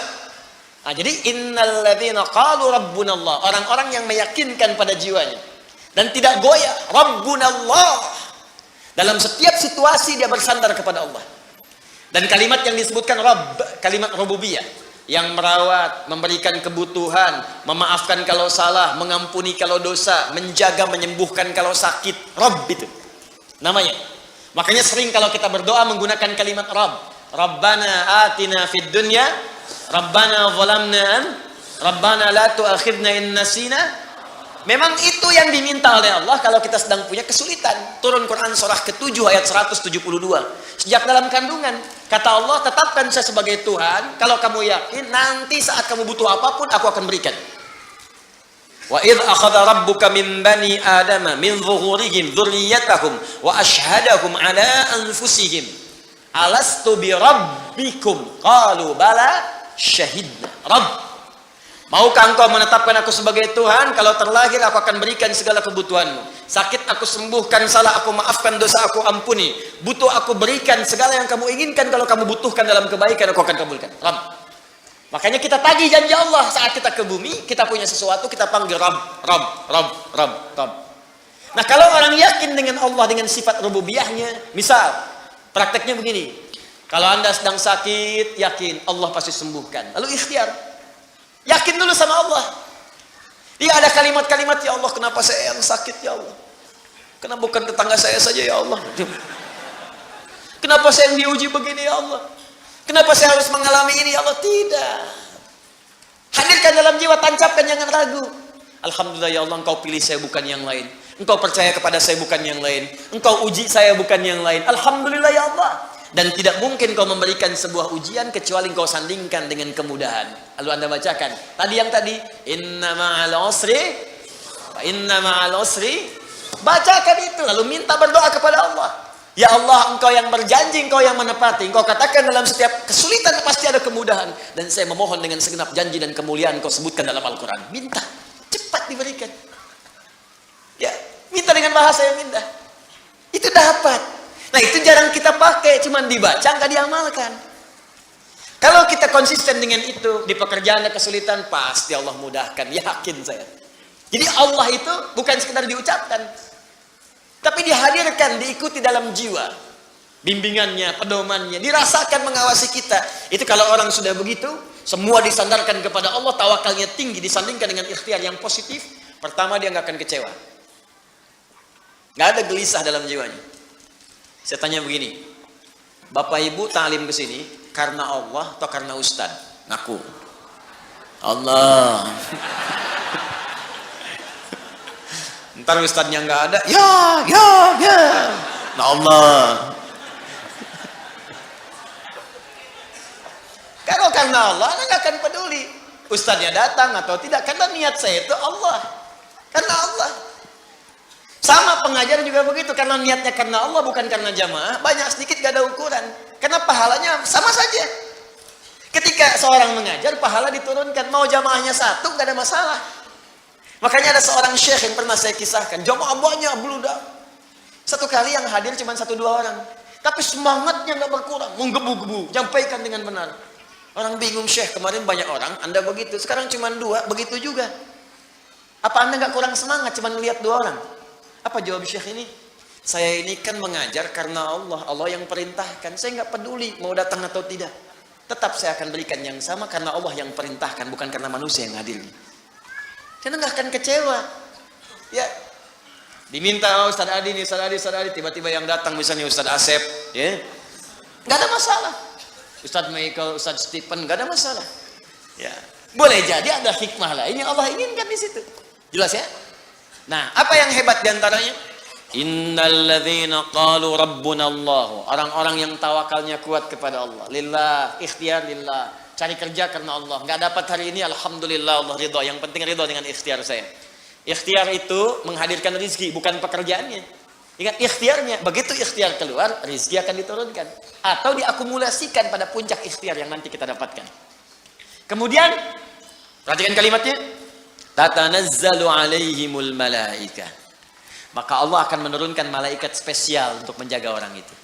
Nah, jadi innalladzina qalu rabbunallah, orang-orang yang meyakinkan pada jiwanya dan tidak goyah, Rabbunallah. Dalam setiap situasi dia bersandar kepada Allah. Dan kalimat yang disebutkan Rabb, kalimat rububiyah, yang merawat, memberikan kebutuhan, memaafkan kalau salah, mengampuni kalau dosa, menjaga, menyembuhkan kalau sakit. Rabb itu namanya. Makanya sering kalau kita berdoa menggunakan kalimat Rabb. Rabbana atina fid dunya, Rabbana zalamna, Rabbana la tu'akhidna in nasina. Memang itu yang diminta oleh Allah kalau kita sedang punya kesulitan. Turun Quran surah ke-7 ayat 172. Sejak dalam kandungan, kata Allah, tetapkan saya sebagai Tuhan. Kalau kamu yakin, nanti saat kamu butuh apapun, aku akan berikan. Wa idh akhadha rabbuka min bani adama min zuhurihim dzurriyyatahum wa ashhadahum ala anfusihim alastu bi rabbikum qalu bala syahidna. Rabb, Maukah engkau menetapkan aku sebagai Tuhan? Kalau terlahir aku akan berikan segala kebutuhanmu. Sakit aku sembuhkan, salah aku maafkan, dosa aku ampuni. Butuh aku berikan segala yang kamu inginkan. Kalau kamu butuhkan dalam kebaikan, aku akan kabulkan. Ram. Makanya kita tagih janji Allah saat kita ke bumi, kita punya sesuatu, kita panggil Rabb, Rabb, Rabb, Rabb, Rabb. Nah, kalau orang yakin dengan Allah, dengan sifat rububiyahnya, misal prakteknya begini. Kalau Anda sedang sakit, yakin Allah pasti sembuhkan. Lalu ikhtiar. Yakin dulu sama Allah. Dia ada kalimat-kalimat, ya Allah, kenapa saya yang sakit, ya Allah? Kenapa bukan tetangga saya saja, ya Allah? Kenapa saya yang diuji begini, ya Allah? Kenapa saya harus mengalami ini, ya Allah? Tidak. Hadirkan dalam jiwa, tancapkan, jangan ragu. Alhamdulillah, ya Allah, engkau pilih saya bukan yang lain. Engkau percaya kepada saya bukan yang lain. Engkau uji saya bukan yang lain. Alhamdulillah, ya Allah. Dan tidak mungkin kau memberikan sebuah ujian kecuali kau sandingkan dengan kemudahan. Lalu Anda bacakan tadi yang tadi, inna ma'al usri, inna ma'al usri. Bacakan itu, lalu minta berdoa kepada Allah. Ya Allah, engkau yang berjanji, engkau yang menepati. Engkau katakan dalam setiap kesulitan pasti ada kemudahan. Dan saya memohon dengan segenap janji dan kemuliaan kau sebutkan dalam Al-Quran. Minta, cepat diberikan. Ya, minta dengan bahasa yang indah. Itu dapat. Nah, itu jarang kita pakai, cuman dibaca, nggak diamalkan. Kalau kita konsisten dengan itu, di pekerjaan ada kesulitan, pasti Allah mudahkan, yakin saya. Jadi Allah itu bukan sekedar diucapkan, tapi dihadirkan, diikuti dalam jiwa. Bimbingannya, pedomannya, dirasakan mengawasi kita. Itu kalau orang sudah begitu, semua disandarkan kepada Allah, tawakalnya tinggi, disandingkan dengan ikhtiar yang positif, pertama dia nggak akan kecewa. Nggak ada gelisah dalam jiwanya. Saya tanya begini, Bapak Ibu ta'lim ke sini karena Allah atau karena Ustad? Ngaku. Allah. Ntar Ustadnya nggak ada, ya. Nah Allah. Kalau karena Allah, Anda nggak akan peduli. Ustadnya datang atau tidak, karena niat saya itu Allah. Karena Allah. Sama pengajar juga begitu, karena niatnya karena Allah bukan karena jamaah, banyak sedikit gak ada ukuran. Karena pahalanya sama saja. Ketika seorang mengajar, pahala diturunkan, mau jamaahnya satu gak ada masalah. Makanya ada seorang syekh yang pernah saya kisahkan, jamaah banyak beludak. Satu kali yang hadir cuma 1-2 orang, tapi semangatnya gak berkurang, menggebu-gebu, nyampaikan dengan benar. Orang bingung, syekh kemarin banyak orang, Anda begitu, sekarang cuma 2, begitu juga. Apa Anda gak kurang semangat cuma melihat 2 orang? Apa jawab syekh ini? Saya ini kan mengajar karena Allah. Allah yang perintahkan. Saya nggak peduli mau datang atau tidak. Tetap saya akan berikan yang sama karena Allah yang perintahkan, bukan karena manusia yang hadir. Karena nggak akan kecewa. Ya, diminta Ustaz Adi nih, Ustaz Adi, tiba-tiba yang datang misalnya Ustaz Asep, ya, nggak ada masalah. Ustaz Michael, Ustaz Stephen, nggak ada masalah. Ya, boleh jadi ada hikmah lain yang Allah inginkan di situ. Jelas ya? Nah, apa yang hebat diantaranya? Innalladzina qalu rabbuna Allah. Orang-orang yang tawakalnya kuat kepada Allah. Lillah, ikhtiar lillah. Cari kerja karena Allah. Nggak dapat hari ini, alhamdulillah Allah ridha. Yang penting ridha dengan ikhtiar saya. Ikhtiar itu menghadirkan rezeki, bukan pekerjaannya. Ingat ikhtiarnya. Begitu ikhtiar keluar, rezeki akan diturunkan. Atau diakumulasikan pada puncak ikhtiar yang nanti kita dapatkan. Kemudian, perhatikan kalimatnya. Tatanazzalu alaihimul malaika. Maka Allah akan menurunkan malaikat spesial untuk menjaga orang itu.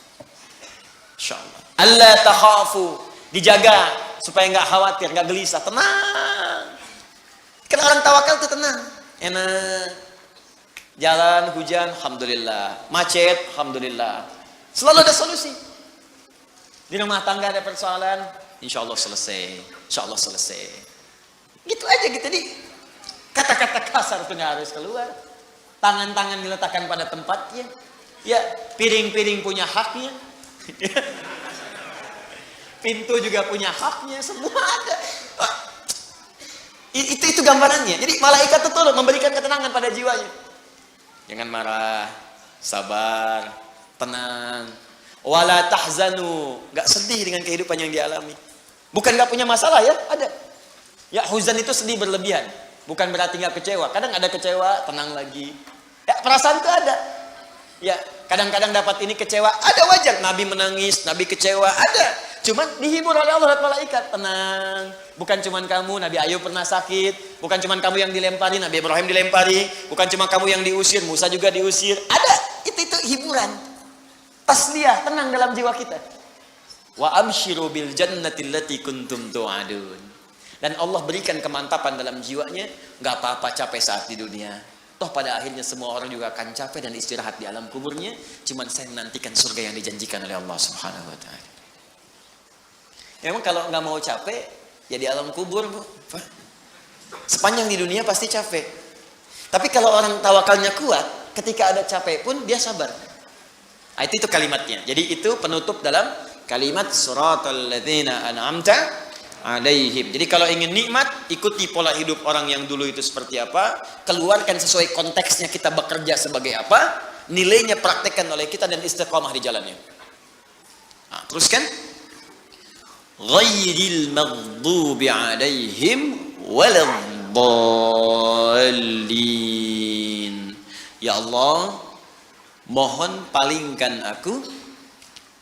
Insyaallah. Alla takhafu, dijaga supaya enggak khawatir, enggak gelisah, tenang. Karena orang tawakal itu tenang, enak. Jalan hujan, alhamdulillah. Macet, alhamdulillah. Selalu ada solusi. Di rumah tangga ada persoalan, insyaallah selesai. Insyaallah selesai. Gitu aja gitu di. Kata-kata kasar itu nggak harus keluar. Tangan-tangan diletakkan pada tempatnya. Ya, piring-piring punya haknya. Pintu juga punya haknya. Semua ada. Itu gambarannya. Jadi malaikat itu turun memberikan ketenangan pada jiwanya. Jangan marah, sabar, tenang. Wala tahzanu, nggak sedih dengan kehidupan yang dialami. Bukan nggak punya masalah ya, ada. Ya, huzan itu sedih berlebihan. Bukan berarti nggak kecewa. Kadang ada kecewa, tenang lagi. Ya, perasaan itu ada. Ya, kadang-kadang dapat ini kecewa, ada wajar. Nabi menangis, Nabi kecewa, ada. Cuman dihibur oleh Allah dan malaikat. Tenang. Bukan cuman kamu, Nabi Ayub pernah sakit. Bukan cuman kamu yang dilempari, Nabi Ibrahim dilempari. Bukan cuma kamu yang diusir, Musa juga diusir. Ada. Itu hiburan. Tasliyah, tenang dalam jiwa kita. Wa abshiru bil jannati allati kuntum tu'adun. Dan Allah berikan kemantapan dalam jiwanya. Gak apa-apa capek saat di dunia. Toh pada akhirnya semua orang juga akan capek dan istirahat di alam kuburnya. Cuman saya menantikan surga yang dijanjikan oleh Allah Subhanahu wa ta'ala. Memang kalau nggak mau capek, ya di alam kubur, Bu. Sepanjang di dunia pasti capek. Tapi kalau orang tawakalnya kuat, ketika ada capek pun dia sabar. Nah, itu kalimatnya. Jadi itu penutup dalam kalimat suratal ladzina an'amta alaihim. Jadi kalau ingin nikmat, ikuti pola hidup orang yang dulu itu seperti apa, keluarkan sesuai konteksnya kita bekerja sebagai apa, nilainya praktekkan oleh kita dan istiqomah di jalannya. Nah, teruskan. Ghairil maghdubi alaihim waladdallin. Ya Allah, mohon palingkan aku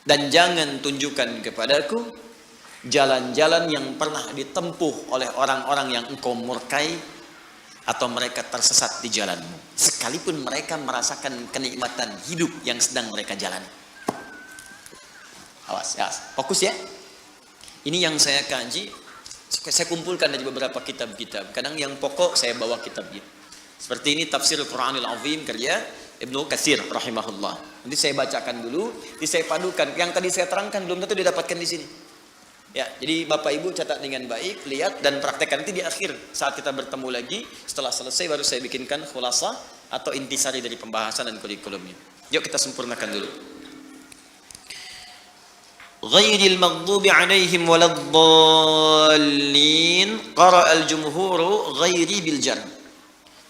dan jangan tunjukkan kepadaku jalan-jalan yang pernah ditempuh oleh orang-orang yang engkau murkai atau mereka tersesat di jalanmu, sekalipun mereka merasakan kenikmatan hidup yang sedang mereka jalani. Awas, ya, fokus ya. Ini yang saya kaji, saya kumpulkan dari beberapa kitab-kitab. Kadang yang pokok saya bawa kitabnya. Seperti ini Tafsir Al-Quranil Azim karya Ibnu Katsir rahimahullah. Nanti saya bacakan dulu, nanti saya padukan. Yang tadi saya terangkan belum tentu didapatkan di sini. Ya, jadi Bapak Ibu catat dengan baik, lihat dan praktekkan. Nanti di akhir saat kita bertemu lagi, setelah selesai baru saya bikinkan khulasah atau intisari dari pembahasan dan kurikulumnya. Yuk kita sempurnakan dulu. Ghairil maghdubi alaihim waladdallin. Qara'al jumhuru ghairi bil jar.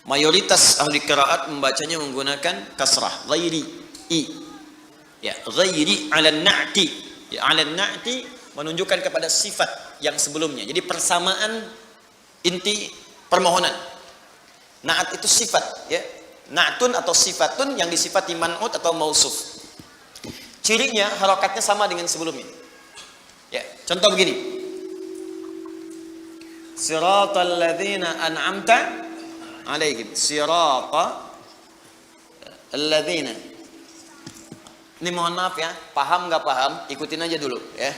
Mayoritas ahli qiraat membacanya menggunakan kasrah, ghairi, i. Ya, ghairi 'ala an-na'ti. Ya, 'ala an-na'ti menunjukkan kepada sifat yang sebelumnya. Jadi persamaan inti permohonan. Na'at itu sifat, ya. Na'tun atau sifatun yang disifati man'ut atau mausuf. Cirinya harokatnya sama dengan sebelumnya. Ya, contoh begini. Siratal ladzina an'amta alaihim. Siratal ladzina. Ini mohon maaf ya, paham nggak paham, ikutin aja dulu ya.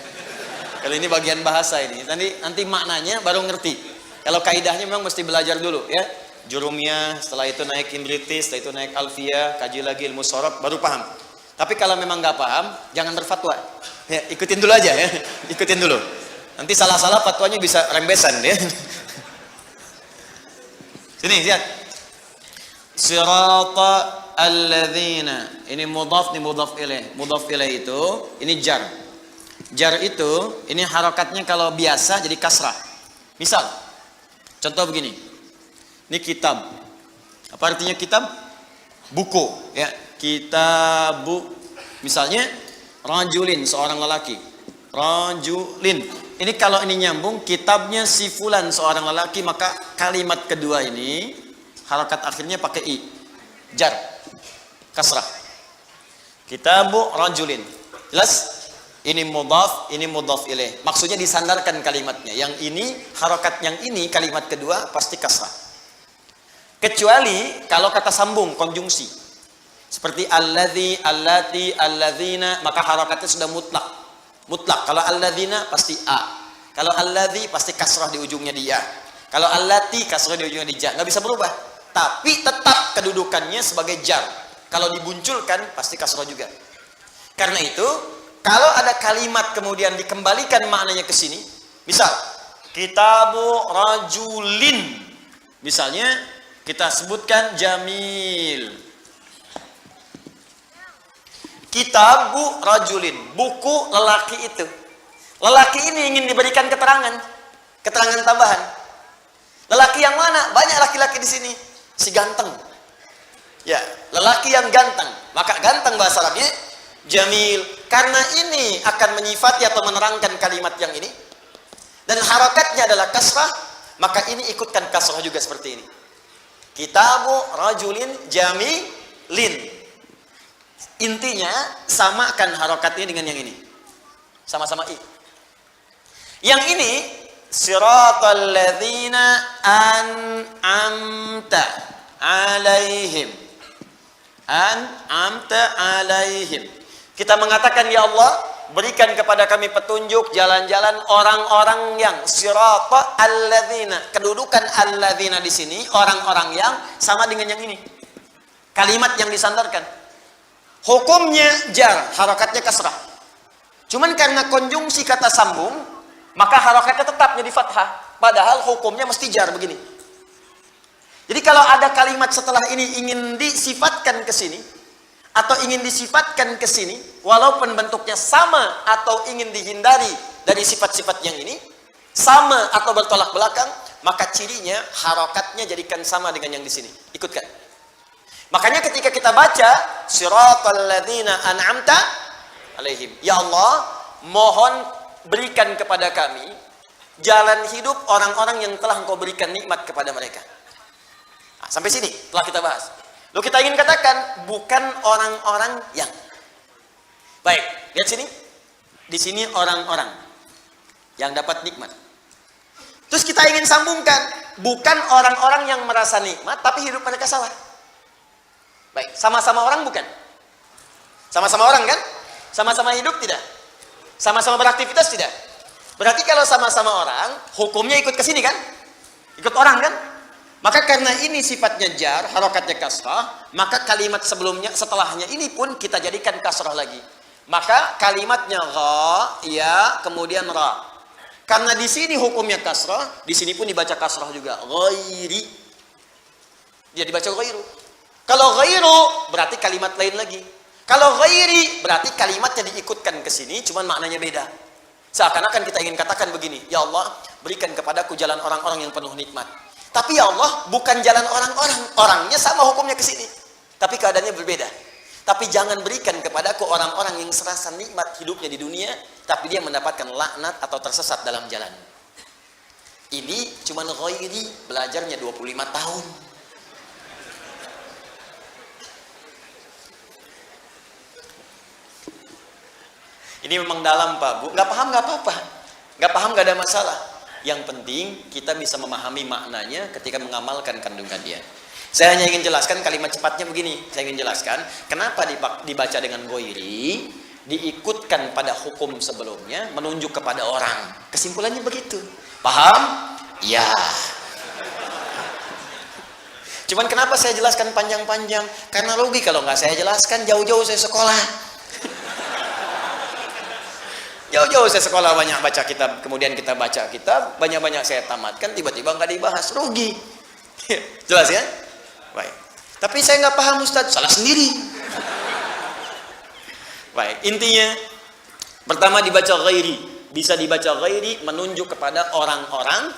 Kalau ini bagian bahasa ini, nanti maknanya baru ngerti. Kalau kaidahnya memang mesti belajar dulu ya. Jurumiyah, setelah itu naik imritis, setelah itu naik alfiyah, kaji lagi ilmu sorof, baru paham. Tapi kalau memang nggak paham, jangan berfatwa. Ya, ikutin dulu aja ya, ikutin dulu. Nanti salah-salah fatwanya bisa rembesan ya. Sini lihat. Sirata alladzina. Ini mudhaf, ini mudhaf ilaih. Mudhaf ilaih itu, ini jar. Jar itu, ini harokatnya kalau biasa jadi kasrah. Misal, contoh begini. Ini kitab. Apa artinya kitab? Buku, ya. Kitabu, misalnya rajulin, seorang lelaki. Rajulin. Ini kalau ini nyambung, kitabnya si fulan, seorang lelaki, maka kalimat kedua ini harokat akhirnya pakai i. Jar. Kasrah. Kitabu rajulin. Jelas? Ini mudhaf ilaih. Maksudnya disandarkan kalimatnya. Yang ini, harokat yang ini, kalimat kedua pasti kasrah. Kecuali kalau kata sambung, konjungsi. Seperti alladzi, allati, alladzina, maka harokatnya sudah mutlak. Mutlak. Kalau alladzina pasti a. Kalau alladzi pasti kasrah di ujungnya dia. Kalau allati kasrah di ujungnya di ja. Nggak bisa berubah. Tapi tetap kedudukannya sebagai jar. Kalau dibunculkan pasti kasrah juga. Karena itu, kalau ada kalimat kemudian dikembalikan maknanya ke sini, misal kitabu rajulin. Misalnya kita sebutkan jamil. Kitabu rajulin, buku lelaki itu. Lelaki ini ingin diberikan keterangan tambahan. Lelaki yang mana? Banyak laki-laki di sini. Si ganteng. Ya, lelaki yang ganteng. Maka ganteng bahasa Arabnya jamil. Karena ini akan menyifati atau menerangkan kalimat yang ini. Dan harokatnya adalah kasrah, maka ini ikutkan kasrah juga seperti ini. Kitabu rajulin jamilin. Intinya samakan harokatnya dengan yang ini. Sama-sama i. Yang ini siratal ladzina an'amta alaihim. An'amta alaihim. Kita mengatakan, ya Allah, berikan kepada kami petunjuk jalan-jalan orang-orang yang sirata alladzina. Kedudukan alladzina di sini orang-orang yang sama dengan yang ini. Kalimat yang disandarkan. Hukumnya jar, harakatnya kasrah. Cuman karena konjungsi kata sambung, maka harakatnya tetap jadi fathah. Padahal hukumnya mesti jar begini. Jadi kalau ada kalimat setelah ini ingin disifatkan ke sini atau ingin disifatkan ke sini, walaupun bentuknya sama atau ingin dihindari dari sifat-sifat yang ini, sama atau bertolak belakang, maka cirinya harakatnya jadikan sama dengan yang di sini. Ikutkan. Makanya ketika kita baca siratal ladzina an'amta alaihim, ya Allah, mohon berikan kepada kami jalan hidup orang-orang yang telah Engkau berikan nikmat kepada mereka. Nah, sampai sini telah kita bahas. Lalu kita ingin katakan bukan orang-orang yang. Baik, lihat sini. Di sini orang-orang yang dapat nikmat. Terus kita ingin sambungkan, bukan orang-orang yang merasa nikmat tapi hidup mereka salah. Baik, sama-sama orang bukan? Sama-sama orang kan? Sama-sama hidup tidak? Sama-sama beraktivitas tidak? Berarti kalau sama-sama orang, hukumnya ikut ke sini kan? Ikut orang kan? Maka karena ini sifatnya jar, harokatnya kasrah, maka kalimat sebelumnya, setelahnya ini pun kita jadikan kasrah lagi. Maka kalimatnya gha, ya, kemudian ra. Karena di sini hukumnya kasrah, di sini pun dibaca kasrah juga. Ghairi. Dia dibaca ghairu. Kalau ghairu berarti kalimat lain lagi. Kalau ghairi berarti kalimatnya diikutkan ke sini, cuman maknanya beda. Seakan-akan kita ingin katakan begini, ya Allah, berikan kepadaku jalan orang-orang yang penuh nikmat. Tapi ya Allah, bukan jalan orang-orang, orangnya sama hukumnya ke sini, tapi keadaannya berbeda. Tapi jangan berikan kepadaku orang-orang yang serasa nikmat hidupnya di dunia, tapi dia mendapatkan laknat atau tersesat dalam jalan. Ini cuman ghairi, belajarnya 25 tahun. Ini memang dalam Pak Bu, nggak paham nggak apa-apa, nggak paham nggak ada masalah. Yang penting kita bisa memahami maknanya ketika mengamalkan kandungan dia. Saya hanya ingin jelaskan kalimat cepatnya begini. Saya ingin jelaskan kenapa dibaca dengan ghairi, diikutkan pada hukum sebelumnya, menunjuk kepada orang. Kesimpulannya begitu. Paham? Ya. Cuman kenapa saya jelaskan panjang-panjang? Karena rugi kalau nggak saya jelaskan, jauh-jauh saya sekolah. Jauh-jauh saya sekolah banyak baca kitab, kemudian kita baca kitab, banyak-banyak saya tamatkan, tiba-tiba nggak dibahas, rugi. Jelas ya? Baik. Tapi saya nggak paham Ustaz, salah sendiri. Baik, intinya pertama dibaca ghairi, bisa dibaca ghairi menunjuk kepada orang-orang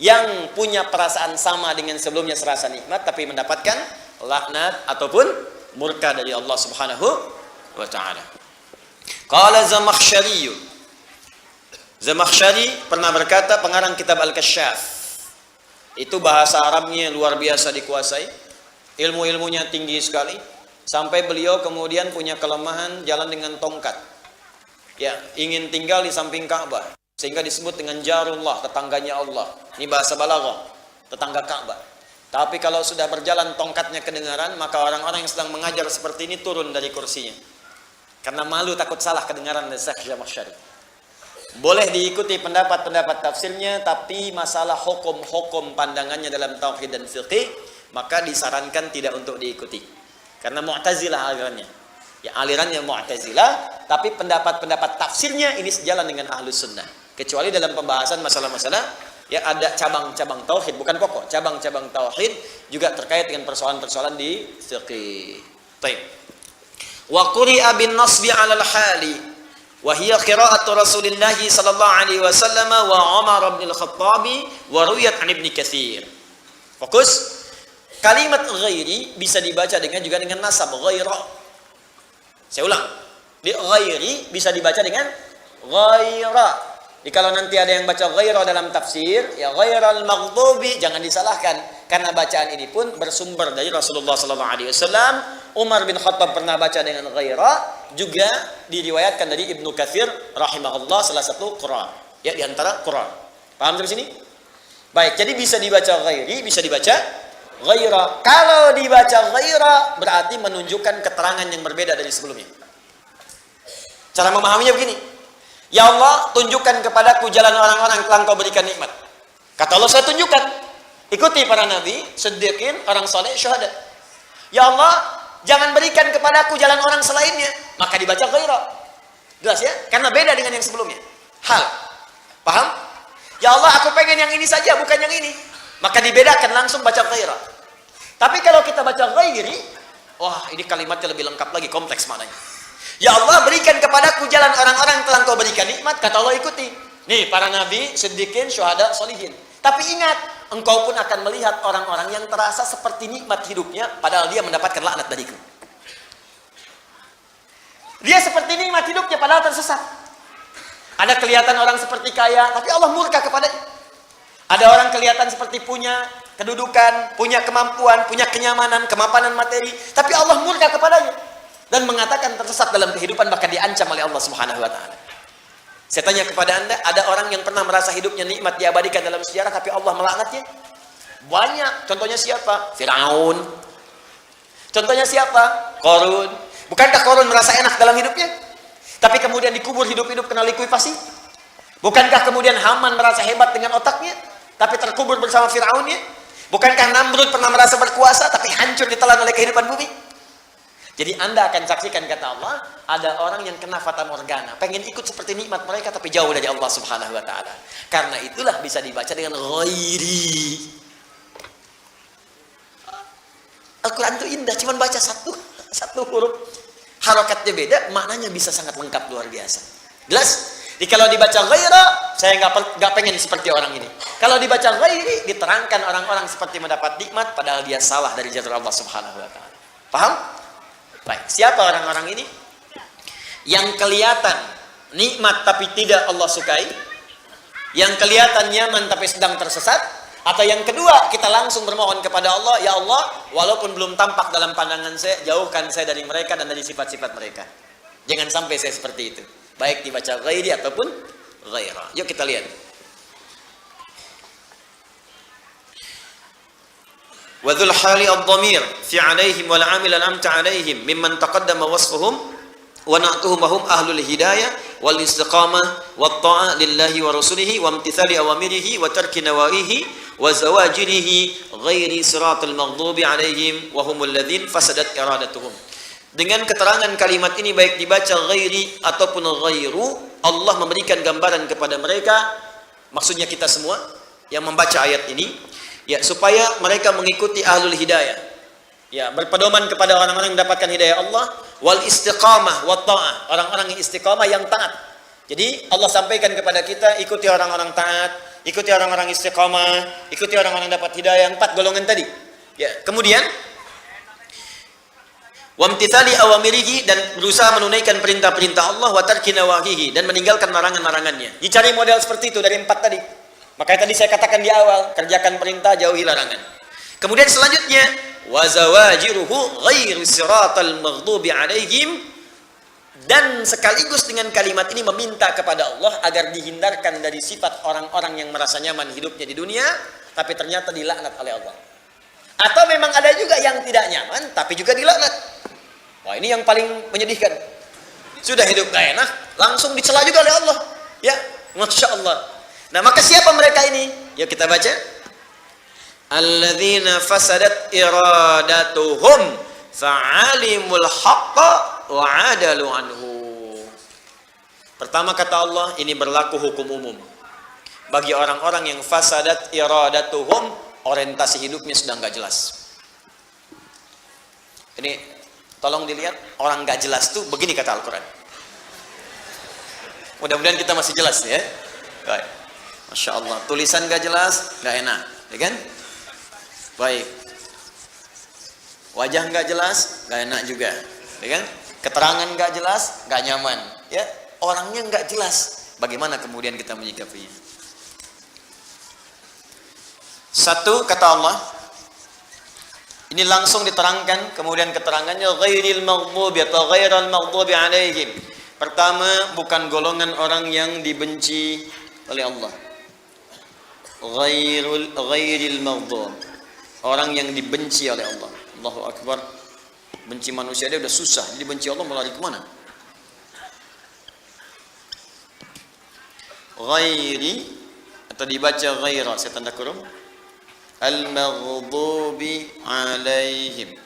yang punya perasaan sama dengan sebelumnya serasa nikmat, tapi mendapatkan laknat ataupun murka dari Allah Subhanahu wa Ta'ala. Qala Zamakhsyari. Zamakhsyari pernah berkata, pengarang kitab Al-Kasyaf. Itu bahasa Arabnya luar biasa dikuasai. Ilmu-ilmunya tinggi sekali. Sampai beliau kemudian punya kelemahan jalan dengan tongkat. Ya, ingin tinggal di samping Ka'bah. Sehingga disebut dengan Jarullah, tetangganya Allah. Ini bahasa balaghah, tetangga Ka'bah. Tapi kalau sudah berjalan tongkatnya kedengaran, maka orang-orang yang sedang mengajar seperti ini turun dari kursinya. Karena malu takut salah kedengaran dari Syekh Zamakhsyari. Boleh diikuti pendapat-pendapat tafsirnya, tapi masalah hukum-hukum pandangannya dalam tauhid dan fiqih, maka disarankan tidak untuk diikuti. Karena Mu'tazilah alirannya. Ya, alirannya Mu'tazilah, tapi pendapat-pendapat tafsirnya ini sejalan dengan Ahlus Sunnah. Kecuali dalam pembahasan masalah-masalah, ya ada cabang-cabang tauhid, bukan pokok, cabang-cabang tauhid juga terkait dengan persoalan-persoalan di fiqih. Baik. Wa quri'a bin nasbi 'alal hali wa hiya qira'atu Rasulillah sallallahu alaihi wasallam wa Umar bin Al-Khattab wa ruwiyat 'an Ibnu Katsir. Fokus. Kalimat ghairi bisa dibaca juga dengan nasab ghaira. Saya ulang. Di ghairi bisa dibaca dengan ghaira. Jadi kalau nanti ada yang baca ghaira dalam tafsir, ya ghairal maghdubi, jangan disalahkan. Karena bacaan ini pun bersumber dari Rasulullah SAW. Umar bin Khattab pernah baca dengan ghaira, juga diriwayatkan dari Ibnu Katsir rahimahullah, salah satu qurra. Ya, di antara Quran. Paham dari sini? Baik, jadi bisa dibaca ghairi, bisa dibaca ghaira. Kalau dibaca ghaira berarti menunjukkan keterangan yang berbeda dari sebelumnya. Cara memahaminya begini. Ya Allah, tunjukkan kepadaku jalan orang-orang yang telah Engkau berikan nikmat. Kata Allah, saya tunjukkan. Ikuti para nabi, siddiqin, orang saleh, syuhada. Ya Allah, jangan berikan kepadaku jalan orang selainnya. Maka dibaca ghaira. Jelas ya? Karena beda dengan yang sebelumnya. Hal. Paham? Ya Allah, aku pengen yang ini saja, bukan yang ini. Maka dibedakan, langsung baca ghaira. Tapi kalau kita baca ghairi, wah, ini kalimatnya lebih lengkap lagi, kompleks maknanya. Ya Allah, berikan kepadaku jalan orang-orang yang telah Engkau berikan nikmat. Kata Allah, ikuti. Nih, para nabi, siddiqin, syuhada, solihin. Tapi ingat, engkau pun akan melihat orang-orang yang terasa seperti nikmat hidupnya, padahal dia mendapatkan laknat dariku. Dia seperti nikmat hidupnya, padahal tersesat. Ada kelihatan orang seperti kaya, tapi Allah murka kepadanya. Ada orang kelihatan seperti punya kedudukan, punya kemampuan, punya kenyamanan, kemapanan materi, tapi Allah murka kepadanya dan mengatakan tersesat dalam kehidupan, bahkan diancam oleh Allah Subhanahu wa taala. Saya tanya kepada Anda, ada orang yang pernah merasa hidupnya nikmat diabadikan dalam sejarah tapi Allah melaknatnya? Banyak. Contohnya siapa? Firaun. Contohnya siapa? Qarun. Bukankah Qarun merasa enak dalam hidupnya? Tapi kemudian dikubur hidup-hidup kena likuifasi? Bukankah kemudian Haman merasa hebat dengan otaknya, tapi terkubur bersama Firaunnya? Bukankah Namrud pernah merasa berkuasa, tapi hancur ditelan oleh kehidupan bumi? Jadi Anda akan saksikan, kata Allah, ada orang yang kena fata morgana, pengen ikut seperti nikmat mereka, tapi jauh dari Allah Subhanahu wa taala. Karena itulah bisa dibaca dengan ghairi. Al-Quran itu indah, cuma baca satu huruf. Harokatnya beda, maknanya bisa sangat lengkap, luar biasa. Jelas? Jadi kalau dibaca ghaira, saya nggak pengen seperti orang ini. Kalau dibaca ghairi, diterangkan orang-orang seperti mendapat nikmat, padahal dia salah dari jalur Allah Subhanahu wa taala. Paham? Baik. Siapa orang-orang ini? Yang kelihatan nikmat tapi tidak Allah sukai, yang kelihatan nyaman tapi sedang tersesat. Atau yang kedua, kita langsung bermohon kepada Allah, ya Allah, walaupun belum tampak dalam pandangan saya, jauhkan saya dari mereka dan dari sifat-sifat mereka. Jangan sampai saya seperti itu. Baik dibaca ghairi ataupun ghaira. Yuk kita lihat. Wadhul hali ad-dhamir fi 'alaihim wal 'amil an'amta 'alaihim mimman taqaddama wasfuhum wa na'tuhum hum ahlul hidayah wal istiqamah wat ta'ah lillahi wa rasulihi wa imtithali awamirihi wa tarki nawahihi wa zawajirihi ghairi siratal maghdubi 'alaihim wa humul ladzin fasadat iradatuhum. Dengan keterangan kalimat ini, baik dibaca ghairi ataupun ghairu, Allah memberikan gambaran kepada mereka, maksudnya kita semua yang membaca ayat ini, ya, supaya mereka mengikuti ahlul hidayah, ya, berpedoman kepada orang-orang yang mendapatkan hidayah Allah, wal istiqamah wat ta'ah, orang-orang yang istiqamah, yang taat. Jadi Allah sampaikan kepada kita, ikuti orang-orang taat, ikuti orang-orang istiqamah, ikuti orang-orang yang dapat hidayah, 4 golongan tadi. Ya, kemudian wamtithali awamirihi, dan berusaha menunaikan perintah-perintah Allah, wa tarki nawahihi, dan meninggalkan larangan-larangannya. Dicari model seperti itu dari 4 tadi. Makanya tadi saya katakan di awal, kerjakan perintah, jauhi larangan. Kemudian selanjutnya, wa zawajiruhu ghairu siratal maghdubi 'alaihim, dan sekaligus dengan kalimat ini meminta kepada Allah agar dihindarkan dari sifat orang-orang yang merasa nyaman hidupnya di dunia, tapi ternyata dilaknat oleh Allah. Atau memang ada juga yang tidak nyaman, tapi juga dilaknat. Wah, ini yang paling menyedihkan. Sudah hidup gak enak, langsung dicela juga oleh Allah. Ya, Masya Allah. Nah, maka siapa mereka ini? Yuk kita baca. Alladzina fasadat iradatuhum fa'alimul haqqa wa adalu anhu. Pertama kata Allah, ini berlaku hukum umum bagi orang-orang yang fasadat iradatuhum, orientasi hidupnya sudah nggak jelas. Ini tolong dilihat, orang nggak jelas tuh begini kata Al-Quran. Mudah-mudahan kita masih jelas ya. Baik. Masya Allah, tulisan nggak jelas, nggak enak, ya kan? Baik. Wajah nggak jelas, nggak enak juga, ya kan? Keterangan nggak jelas, nggak nyaman, ya. Orangnya nggak jelas, bagaimana kemudian kita menyikapinya? Satu kata Allah, ini langsung diterangkan, kemudian keterangannya ghairil maghdubi atau ghairal maghdubi 'alaihim. Pertama, bukan golongan orang yang dibenci oleh Allah. Ghairil maghdub, orang yang dibenci oleh Allah. Allahu Akbar. Benci manusia dia udah susah, jadi benci Allah mau lari kemana? Ghairi, atau dibaca ghaira, saya tanda kurung, al-maghdubi alaihim.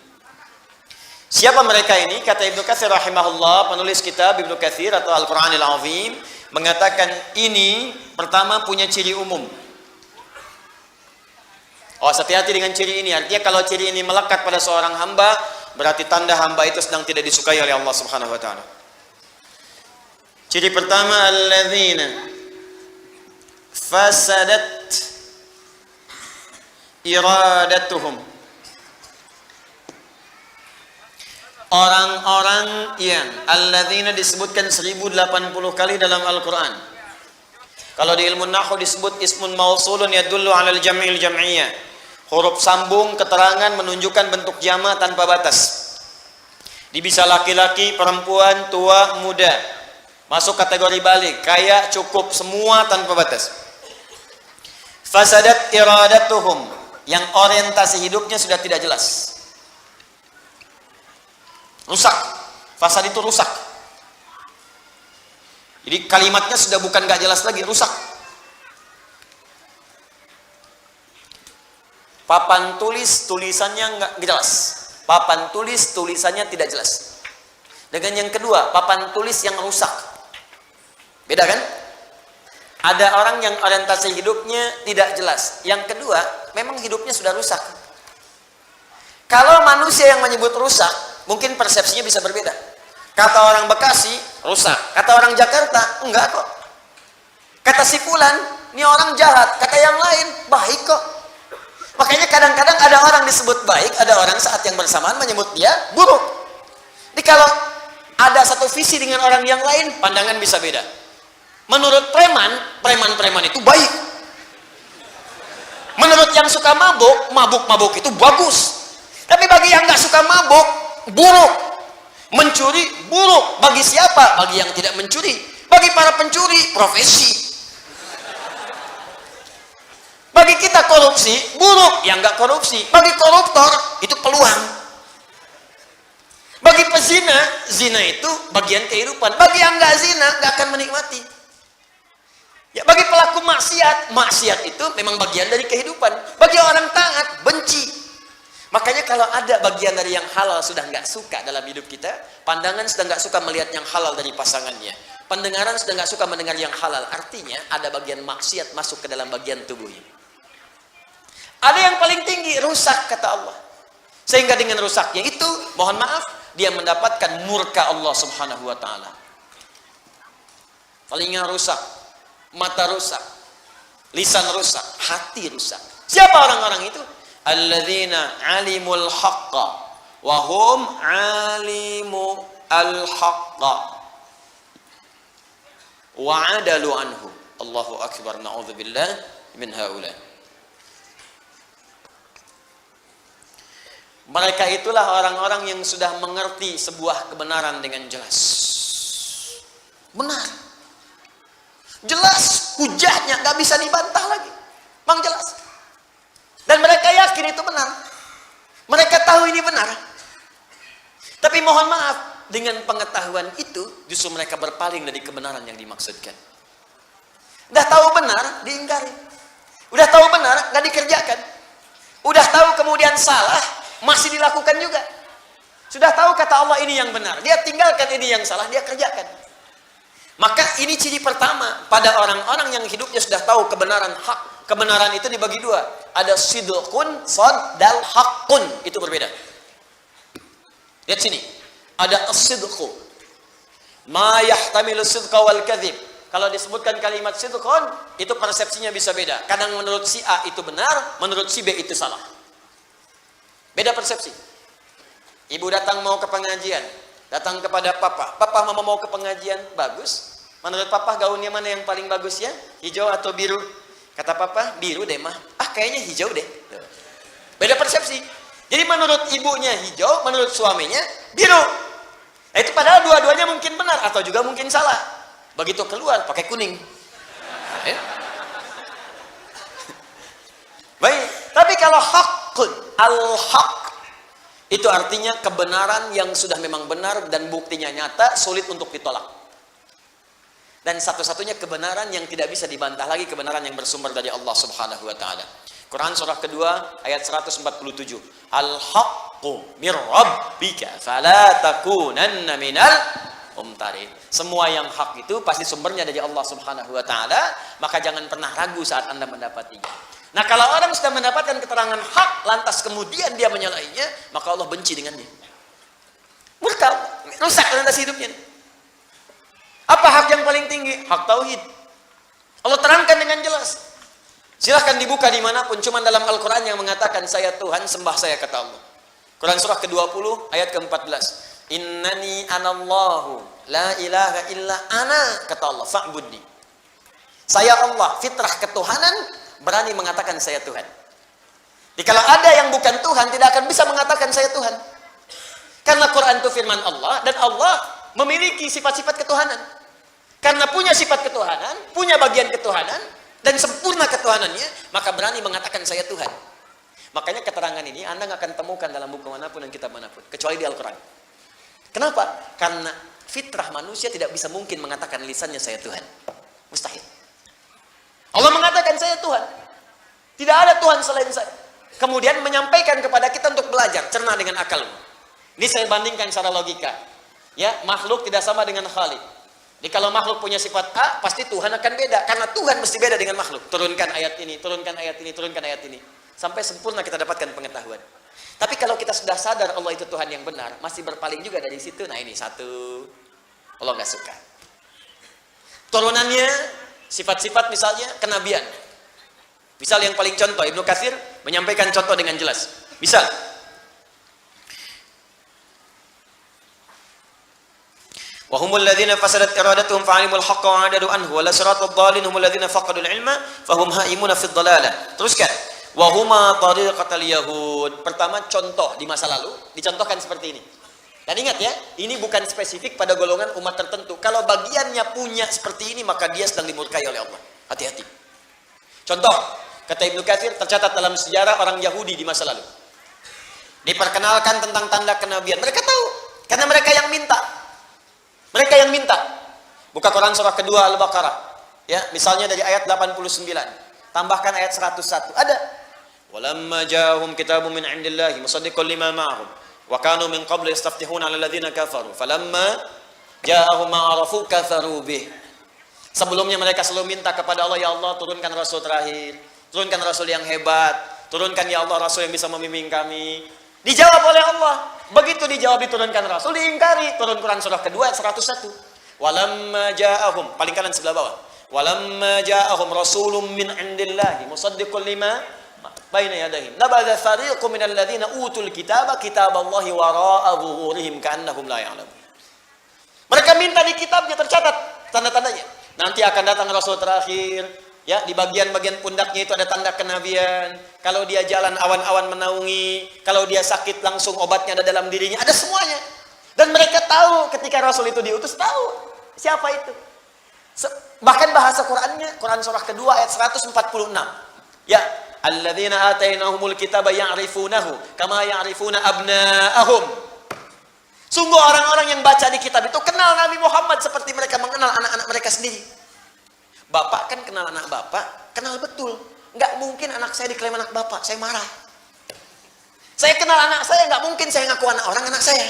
Siapa mereka ini? Kata Ibnu Katsir rahimahullah, penulis kitab Ibnu Katsir atau Al-Qur'anil Azim, mengatakan ini pertama punya ciri umum. Oh, hati-hati dengan ciri ini. Artinya kalau ciri ini melekat pada seorang hamba, berarti tanda hamba itu sedang tidak disukai oleh Allah Subhanahu wa taala. Ciri pertama, alladzina fasadat iradatuhum. Orang-orang yang alladzina disebutkan 1080 kali dalam Al-Qur'an. Kalau di ilmu nahwu disebut ismun mausulun yadullu 'alal jam'il jam'iyyah. Huruf sambung keterangan menunjukkan bentuk jama tanpa batas. Bisa laki-laki, perempuan, tua, muda. Masuk kategori balik, kaya, cukup, semua tanpa batas. Fasadat iradatuhum, yang orientasi hidupnya sudah tidak jelas. Rusak. Fasad itu rusak. Jadi kalimatnya sudah bukan gak jelas lagi, rusak. Papan tulis, tulisannya nggak jelas. Papan tulis, tulisannya tidak jelas. Dengan yang kedua, papan tulis yang rusak. Beda kan? Ada orang yang orientasi hidupnya tidak jelas. Yang kedua, memang hidupnya sudah rusak. Kalau manusia yang menyebut rusak, mungkin persepsinya bisa berbeda. Kata orang Bekasi, rusak. Kata orang Jakarta, enggak kok. Kata si Fulan, ini orang jahat. Kata yang lain, baik kok. Makanya kadang-kadang ada orang disebut baik, ada orang saat yang bersamaan menyebut dia buruk. Jadi kalau ada satu visi dengan orang yang lain, pandangan bisa beda. Menurut preman itu baik. Menurut yang suka mabuk itu bagus. Tapi bagi yang nggak suka mabuk, buruk. Mencuri, buruk. Bagi siapa? Bagi yang tidak mencuri. Bagi para pencuri, profesi. Bagi kita korupsi, buruk. Yang nggak korupsi. Bagi koruptor, itu peluang. Bagi pezina, zina itu bagian kehidupan. Bagi yang nggak zina, nggak akan menikmati. Ya, bagi pelaku maksiat, maksiat itu memang bagian dari kehidupan. Bagi orang taat, benci. Makanya kalau ada bagian dari yang halal sudah nggak suka dalam hidup kita, pandangan sudah nggak suka melihat yang halal dari pasangannya, pendengaran sudah nggak suka mendengar yang halal. Artinya ada bagian maksiat masuk ke dalam bagian tubuhnya. Ada yang paling tinggi, rusak kata Allah. Sehingga dengan rusaknya itu, mohon maaf, dia mendapatkan murka Allah Subhanahu wa taala. Telinga rusak, mata rusak, lisan rusak, hati rusak. Siapa orang-orang itu? Alladzina alimul haqqa wa hum alimu al-haqqa wa adalu anhu. Allahu akbar, na'udzubillah min haula. Mereka itulah orang-orang yang sudah mengerti sebuah kebenaran dengan jelas. Benar. Jelas, hujahnya nggak bisa dibantah lagi. Memang jelas. Dan mereka yakin itu benar. Mereka tahu ini benar. Tapi mohon maaf, dengan pengetahuan itu justru mereka berpaling dari kebenaran yang dimaksudkan. Udah tahu benar, diingkari. Udah tahu benar, nggak dikerjakan. Udah tahu kemudian salah, masih dilakukan juga. Sudah tahu kata Allah ini yang benar, dia tinggalkan ini yang salah, dia kerjakan. Maka ini ciri pertama pada orang-orang yang hidupnya sudah tahu kebenaran hak. Kebenaran itu dibagi dua, ada sidqun, dan haqqun, itu berbeda. Lihat sini, ada as-sidqu, ma yahtamilu sidqa wal kadhib. Kalau disebutkan kalimat sidqun, itu persepsinya bisa beda. Kadang menurut si A itu benar, menurut si B itu salah. Beda persepsi. Ibu datang mau ke pengajian, datang kepada papa. Papa mama mau ke pengajian, bagus. Menurut papa gaunnya mana yang paling bagus ya? Hijau atau biru? Kata papa, biru deh mah. Ah kayaknya hijau deh. Beda persepsi. Jadi menurut ibunya hijau, menurut suaminya biru. Nah, itu padahal dua-duanya mungkin benar atau juga mungkin salah. Begitu keluar pakai kuning. Ya. Baik, tapi kalau haqqun, al-haq itu artinya kebenaran yang sudah memang benar dan buktinya nyata, sulit untuk ditolak. Dan satu-satunya kebenaran yang tidak bisa dibantah lagi, kebenaran yang bersumber dari Allah Subhanahu wa taala. Quran surah kedua ayat 147. Al-haqqu mir rabbika fala takunanna minal mumtarin. Semua yang hak itu pasti sumbernya dari Allah Subhanahu wa taala, maka jangan pernah ragu saat Anda mendapatinya. Nah, kalau orang sudah mendapatkan keterangan hak lantas kemudian dia menyalahinya, maka Allah benci dengannya. Murka, rusak orientasi hidupnya. Apa hak yang paling tinggi? Hak tauhid. Allah terangkan dengan jelas. Silahkan dibuka dimanapun, cuma dalam Al-Quran yang mengatakan saya Tuhan, sembah saya, kata Allah. Quran surah ke-20 ayat ke-14. Innani anallahu la ilaha illa ana, kata Allah, fa'budni. Saya Allah, fitrah ketuhanan, berani mengatakan saya Tuhan. Jadi kalau ada yang bukan Tuhan, tidak akan bisa mengatakan saya Tuhan. Karena Quran itu firman Allah, dan Allah memiliki sifat-sifat ketuhanan. Karena punya sifat ketuhanan, punya bagian ketuhanan, dan sempurna ketuhanannya, maka berani mengatakan saya Tuhan. Makanya keterangan ini Anda nggak akan temukan dalam buku manapun dan kitab manapun, kecuali di Al-Quran. Kenapa? Karena fitrah manusia tidak bisa mungkin mengatakan lisannya saya Tuhan. Mustahil. Allah mengatakan saya Tuhan. Tidak ada Tuhan selain saya. Kemudian menyampaikan kepada kita untuk belajar, cerna dengan akal. Ini saya bandingkan secara logika. Ya, makhluk tidak sama dengan Khalik. Jadi kalau makhluk punya sifat A, pasti Tuhan akan beda. Karena Tuhan mesti beda dengan makhluk. Turunkan ayat ini, turunkan ayat ini, turunkan ayat ini. Sampai sempurna kita dapatkan pengetahuan. Tapi kalau kita sudah sadar Allah itu Tuhan yang benar, masih berpaling juga dari situ. Nah ini satu, Allah nggak suka. Turunannya, sifat-sifat misalnya kenabian. Misal yang paling contoh, Ibnu Katsir menyampaikan contoh dengan jelas. Misal, wahumul ladzina fasadat iradatuhum fa'alimul haqqa wa 'adadu anhu wa la siratal dhalin humul ladzina faqadul ilma fahum haimuna fid dhalalah. Teruskan. Wahuma tariqatal yahud. Pertama contoh di masa lalu dicontohkan seperti ini. Dan ingat ya, ini bukan spesifik pada golongan umat tertentu. Kalau bagiannya punya seperti ini, maka dia sedang dimurkai oleh Allah. Hati-hati. Contoh, kata Ibnu Katsir, tercatat dalam sejarah orang Yahudi di masa lalu. Diperkenalkan tentang tanda kenabian. Mereka tahu, karena mereka yang minta. Mereka yang minta. Buka Quran surah kedua Al-Baqarah. Ya, misalnya dari ayat 89. Tambahkan ayat 101. Ada. Walamma ja'ahum kitabun min 'indillahi musaddiqan lima ma'ahum wa kanu min qabli yastaftihuna 'alal ladzina kafaru falamma ja'ahum ma 'arafu kafaru bih. Sebelumnya mereka selalu minta kepada Allah, ya Allah turunkan rasul terakhir, turunkan rasul yang hebat, turunkan ya Allah rasul yang bisa membimbing kami. Dijawab oleh Allah. Begitu dijawab diturunkan rasul, diingkari. Turun Quran surah kedua ayat 101. Walamma ja'ahum, paling kanan sebelah bawah. Walamma ja'ahum rasulun min 'indillahi musaddiqan lima baina yadayhim nabadha fariqun minal ladzina utul kitaba kitaballahi wara'a dhuhurihim ka'annahum la ya'lamun. Mereka minta di kitabnya tercatat tanda-tandanya. Nanti akan datang rasul terakhir, ya, di bagian-bagian pundaknya itu ada tanda kenabian. Kalau dia jalan awan-awan menaungi, kalau dia sakit langsung obatnya ada dalam dirinya, ada semuanya. Dan mereka tahu ketika rasul itu diutus, tahu siapa itu. Bahkan bahasa Qur'annya, Quran surah kedua ayat 146. Ya, alladzina atainahumul kitaba ya'rifunahu kama ya'rifuna abna'ahum. Sungguh orang-orang yang baca di kitab itu kenal Nabi Muhammad seperti mereka mengenal anak-anak mereka sendiri. Bapak kan kenal anak bapak, kenal betul. Nggak mungkin anak saya diklaim anak bapak, saya marah. Saya kenal anak saya, nggak mungkin saya ngaku anak orang anak saya.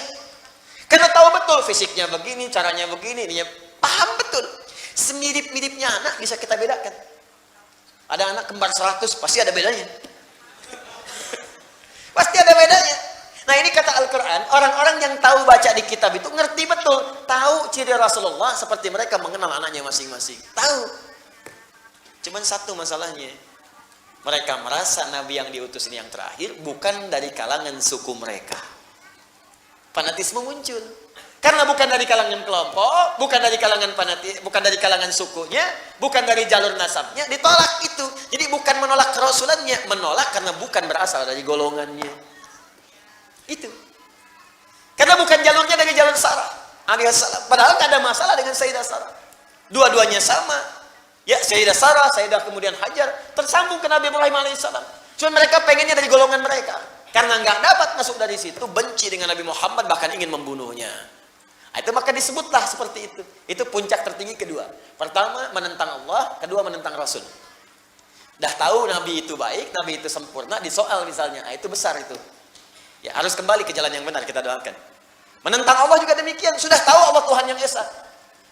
Karena tahu betul fisiknya begini, caranya begini, dia paham betul. Semirip-miripnya anak bisa kita bedakan. Ada anak kembar 100, pasti ada bedanya. Pasti ada bedanya. Nah ini kata Al-Quran, orang-orang yang tahu baca di kitab itu ngerti betul. Tahu ciri Rasulullah seperti mereka mengenal anaknya masing-masing. Tahu. Cuman satu masalahnya. Mereka merasa Nabi yang diutus ini yang terakhir bukan dari kalangan suku mereka. Fanatisme muncul. Karena bukan dari kalangan kelompok, bukan dari kalangan fanatik, bukan dari kalangan sukunya, bukan dari jalur nasabnya, ditolak itu. Jadi bukan menolak kerasulannya, menolak karena bukan berasal dari golongannya. Itu. Karena bukan jalurnya dari jalur Sarah alaihissalam. Padahal tidak ada masalah dengan Sayyidah Sarah. Dua-duanya sama. Ya, Sayyidah Sarah, Sayyidah kemudian Hajar, tersambung ke Nabi Ibrahim alaihissalam. Cuma mereka pengennya dari golongan mereka. Karena nggak dapat masuk dari situ, benci dengan Nabi Muhammad, bahkan ingin membunuhnya. Nah, itu maka disebutlah seperti itu. Itu puncak tertinggi kedua. Pertama, menentang Allah. Kedua, menentang Rasul. Dah tahu Nabi itu baik, Nabi itu sempurna, disoal misalnya. Nah, itu besar itu. Ya, harus kembali ke jalan yang benar, kita doakan. Menentang Allah juga demikian. Sudah tahu Allah Tuhan yang Esa.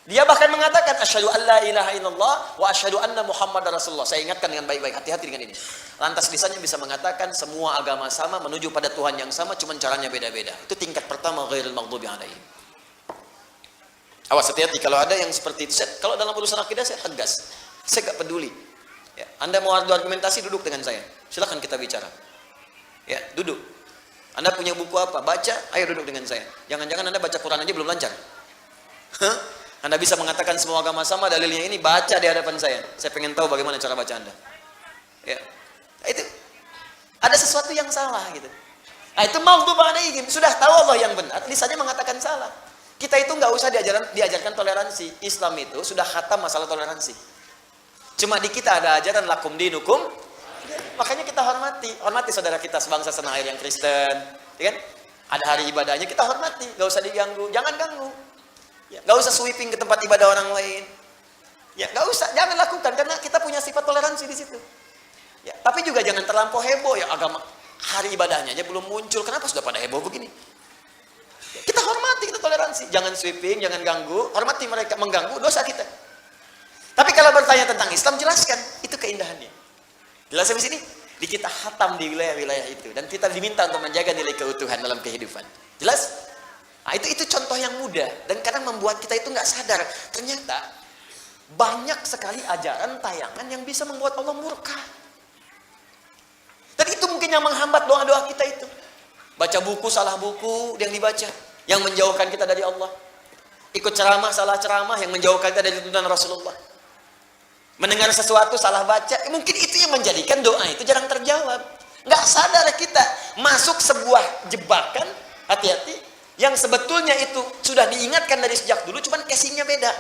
Dia bahkan mengatakan, asyhadu an la ilaha illallah wa asyhadu anna Muhammadar Rasulullah. Saya ingatkan dengan baik-baik, hati-hati dengan ini. Lantas lisannya bisa mengatakan semua agama sama, menuju pada Tuhan yang sama, cuma caranya beda-beda. Itu tingkat pertama, ghairil maghdubi alaihim. Awas, hati-hati kalau ada yang seperti itu. Kalau dalam urusan akidah saya tegas. Saya gak peduli. Ya, Anda mau adu argumentasi, duduk dengan saya. Silakan kita bicara. Ya, duduk. Anda punya buku apa? Baca, ayo duduk dengan saya. Jangan-jangan Anda baca Quran aja belum lancar. Hah? Anda bisa mengatakan semua agama sama, dalilnya ini, baca di hadapan saya. Saya pengen tahu bagaimana cara baca Anda. Ya. Itu ada sesuatu yang salah gitu. Nah, itu maghdub alaihim, sudah tahu Allah yang benar, lisannya mengatakan salah. Kita itu nggak usah diajarkan toleransi. Islam itu sudah khatam masalah toleransi. Cuma di kita ada ajaran lakum dinukum. Makanya kita hormati saudara kita sebangsa setanah air yang Kristen, ya kan? Ada hari ibadahnya kita hormati, nggak usah diganggu, jangan ganggu. Ya, nggak usah sweeping ke tempat ibadah orang lain. Ya, nggak usah, jangan lakukan karena kita punya sifat toleransi di situ. Ya, tapi juga jangan terlampau heboh ya, agama hari ibadahnya aja belum muncul, kenapa sudah pada heboh begini? Ya, kita hormati, kita toleransi, jangan sweeping, jangan ganggu, hormati mereka, mengganggu dosa kita. Tapi kalau bertanya tentang Islam, jelaskan itu keindahannya. Jelas sampai sini? Di kita khatam di wilayah-wilayah itu dan kita diminta untuk menjaga nilai keutuhan dalam kehidupan. Jelas? Nah, itu contoh yang mudah dan kadang membuat kita itu nggak sadar. Ternyata banyak sekali ajaran tayangan yang bisa membuat Allah murka. Dan itu mungkin yang menghambat doa-doa kita itu. Baca buku, salah buku yang dibaca, yang menjauhkan kita dari Allah. Ikut ceramah, salah ceramah yang menjauhkan kita dari tuntunan Rasulullah. Mendengar sesuatu, salah baca, mungkin itu yang menjadikan doa itu jarang terjawab. Nggak sadar kita masuk sebuah jebakan, hati-hati, yang sebetulnya itu sudah diingatkan dari sejak dulu, cuman casingnya beda.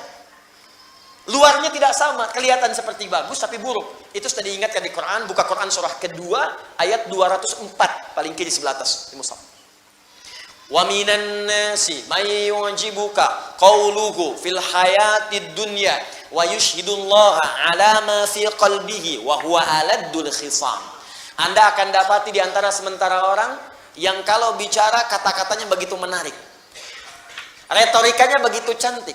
Luarnya tidak sama, kelihatan seperti bagus tapi buruk. Itu sudah diingatkan di Quran. Buka Quran surah kedua ayat 204, paling kiri sebelah atas di mushaf. Wa minan nasi may yu'jibuka qawluhu fil hayatid dunya wa yushhidullaha ala ma fi qalbihi wa huwa aladdul khisam. Anda akan dapati di antara sementara orang yang kalau bicara kata-katanya begitu menarik, retorikanya begitu cantik.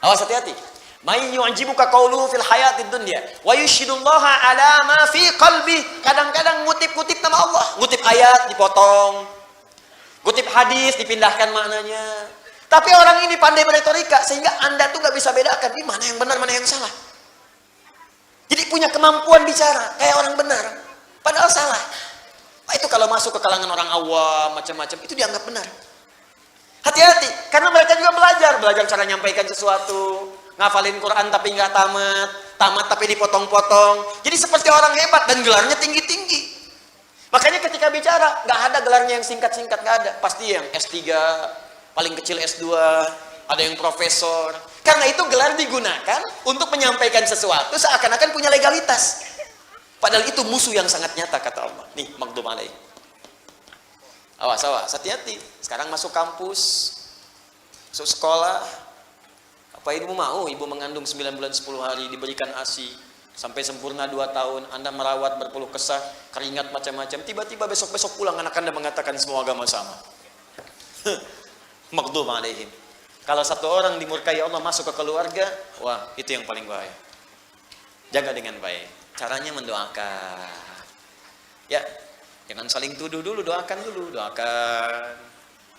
Awas, hati-hati. May yu'jibuka qawluhu fil hayatid dunya wa yushhidullaha ala ma fi qalbi. Kadang-kadang ngutip-ngutip nama Allah, ngutip ayat dipotong, ngutip hadis dipindahkan maknanya. Tapi orang ini pandai berretorika sehingga Anda tuh nggak bisa bedakan ini mana yang benar, mana yang salah. Jadi punya kemampuan bicara kayak orang benar, padahal salah. Nah, itu kalau masuk ke kalangan orang awam macam-macam itu dianggap benar. Hati-hati, karena mereka juga belajar cara nyampaikan sesuatu, ngafalin Quran tapi nggak tamat tapi dipotong-potong. Jadi seperti orang hebat dan gelarnya tinggi-tinggi. Makanya ketika bicara nggak ada gelarnya yang singkat-singkat, nggak ada. Pasti yang S3, paling kecil S2, ada yang profesor. Karena itu gelar digunakan untuk menyampaikan sesuatu seakan-akan punya legalitas. Padahal itu musuh yang sangat nyata kata Allah. Nih, maghdub alaih. Awas, hati-hati. Sekarang masuk kampus, masuk sekolah. Apa ibu mau? Ibu mengandung 9 bulan 10 hari, diberikan ASI, sampai sempurna 2 tahun. Anda merawat berpeluh kesah, keringat macam-macam. Tiba-tiba besok-besok pulang anak Anda mengatakan semua agama sama. Maghdub alaihim. Kalau satu orang dimurkai Allah masuk ke keluarga, wah, itu yang paling bahaya. Jaga dengan baik. Caranya mendoakan. Ya, jangan saling tuduh dulu, doakan.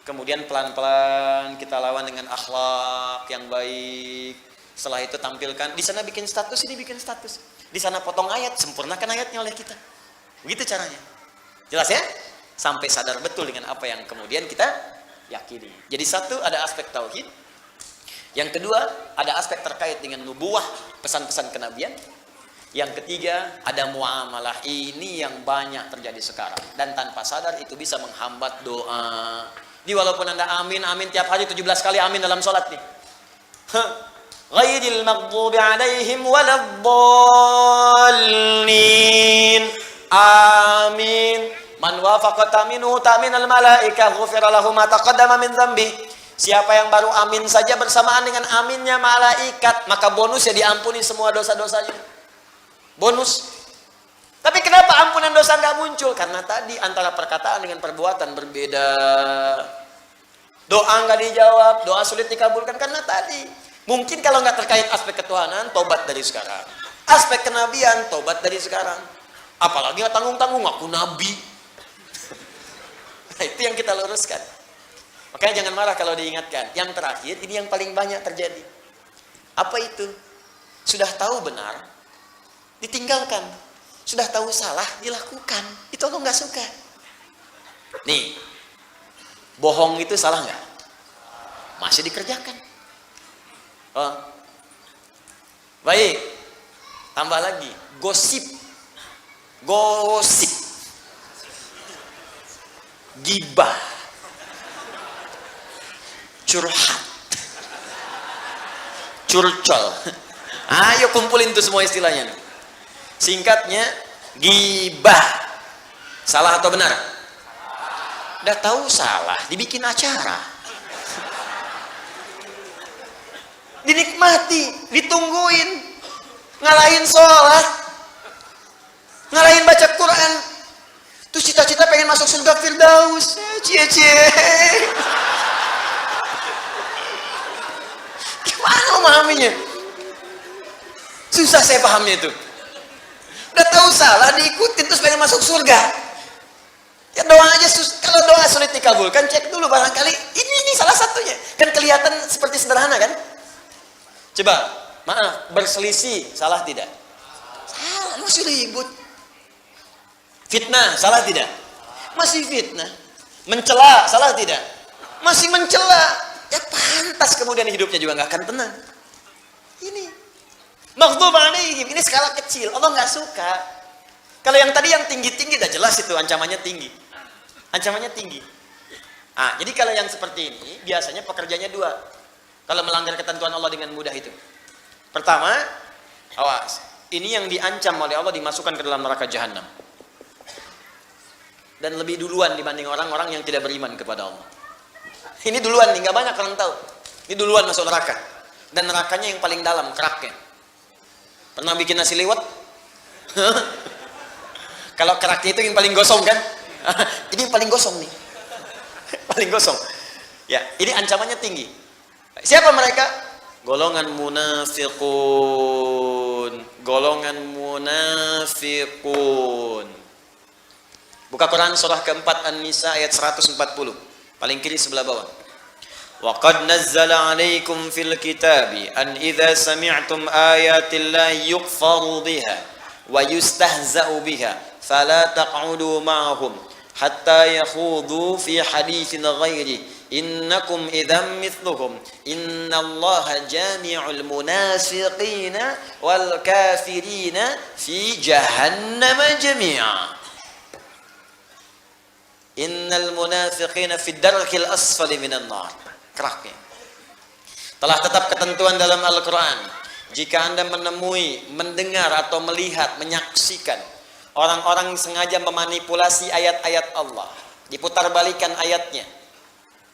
Kemudian pelan-pelan kita lawan dengan akhlak yang baik. Setelah itu tampilkan, di sana bikin status, ini bikin status. Di sana potong ayat, sempurnakan ayatnya oleh kita. Begitu caranya. Jelas ya? Sampai sadar betul dengan apa yang kemudian kita yakini. Jadi satu, ada aspek tauhid. Yang kedua, ada aspek terkait dengan nubuwah, pesan-pesan kenabian. Yang ketiga, ada muamalah. Ini yang banyak terjadi sekarang. Dan tanpa sadar itu bisa menghambat doa. Jadi walaupun Anda amin tiap hari 17 kali amin dalam sholat nih. ghairil maghdubi 'alaihim waladdallin. Amin. Man wafaqa ta'minu ta'minal malaikah ghufira lahu ma taqaddama min dzambi. Siapa yang baru amin saja bersamaan dengan aminnya malaikat, maka bonus ya diampuni semua dosa-dosanya. Bonus. Tapi kenapa ampunan dosa nggak muncul? Karena tadi antara perkataan dengan perbuatan berbeda. Doa nggak dijawab, doa sulit dikabulkan karena tadi. Mungkin kalau nggak terkait aspek ketuhanan, tobat dari sekarang. Aspek kenabian, tobat dari sekarang. Apalagi nggak tanggung-tanggung, aku nabi. Nah, itu yang kita luruskan. Makanya jangan marah kalau diingatkan. Yang terakhir, ini yang paling banyak terjadi. Apa itu? Sudah tahu benar, ditinggalkan. Sudah tahu salah, dilakukan. Itu Allah nggak suka. Nih, bohong itu salah nggak? Masih dikerjakan. Oh. Baik, tambah lagi, gosip. Gosip. Gibah. Curhat. Curcol. Ayo kumpulin tuh semua istilahnya. Singkatnya, gibah. Salah atau benar? Udah tahu salah, dibikin acara. Dinikmati, ditungguin. Ngalahin sholat. Ngalahin baca Quran. Tuh cita-cita pengen masuk surga Firdaus. Cie-cie. Gimana memahaminya? Susah saya pahamnya itu. Udah tahu salah, diikutin terus pengen masuk surga. Ya doa aja, kalau doa sulit dikabulkan, cek dulu barangkali ini salah satunya. Kan kelihatan seperti sederhana kan? Coba, maaf, berselisih, salah tidak? Salah, masih ribut. Fitnah, salah tidak? Masih fitnah. Mencela, salah tidak? Masih mencela. Ya pantas kemudian hidupnya juga nggak akan tenang. Ini maghdub 'alaihim, ini skala kecil, Allah nggak suka. Kalau yang tadi yang tinggi-tinggi udah jelas itu ancamannya tinggi. Ancamannya tinggi. Ah, jadi kalau yang seperti ini biasanya pekerjaannya dua. Kalau melanggar ketentuan Allah dengan mudah itu. Pertama, awas. Ini yang diancam oleh Allah dimasukkan ke dalam neraka jahanam. Dan lebih duluan dibanding orang-orang yang tidak beriman kepada Allah. Ini duluan nih, nggak banyak orang tahu. Ini duluan masuk neraka. Dan nerakanya yang paling dalam, keraknya. Pernah bikin nasi liwet? Kalau keraknya itu yang paling gosong kan? Ini yang paling gosong nih. Paling gosong. Ya, ini ancamannya tinggi. Siapa mereka? Golongan munafiqun. Golongan munafiqun. Buka Quran surah keempat An-Nisa ayat 140. Paling kiri sebelah bawah. Wa qad nazzala 'alaikum fil kitabi an idza sami'tum ayatillahi yukfaru biha wa yustahza'u biha fala taq'udu ma'ahum hatta yakhudu fi haditsin ghairi innakum idzam mithluhum innallaha jami'ul munafiqina wal kafirina fi jahannam jami'a. Innal munafiqina fid darkil asfali minan nar. Keraknya. Telah tetap ketentuan dalam Al-Quran. Jika Anda menemui, mendengar atau melihat, menyaksikan orang-orang sengaja memanipulasi ayat-ayat Allah, diputar balikan ayatnya,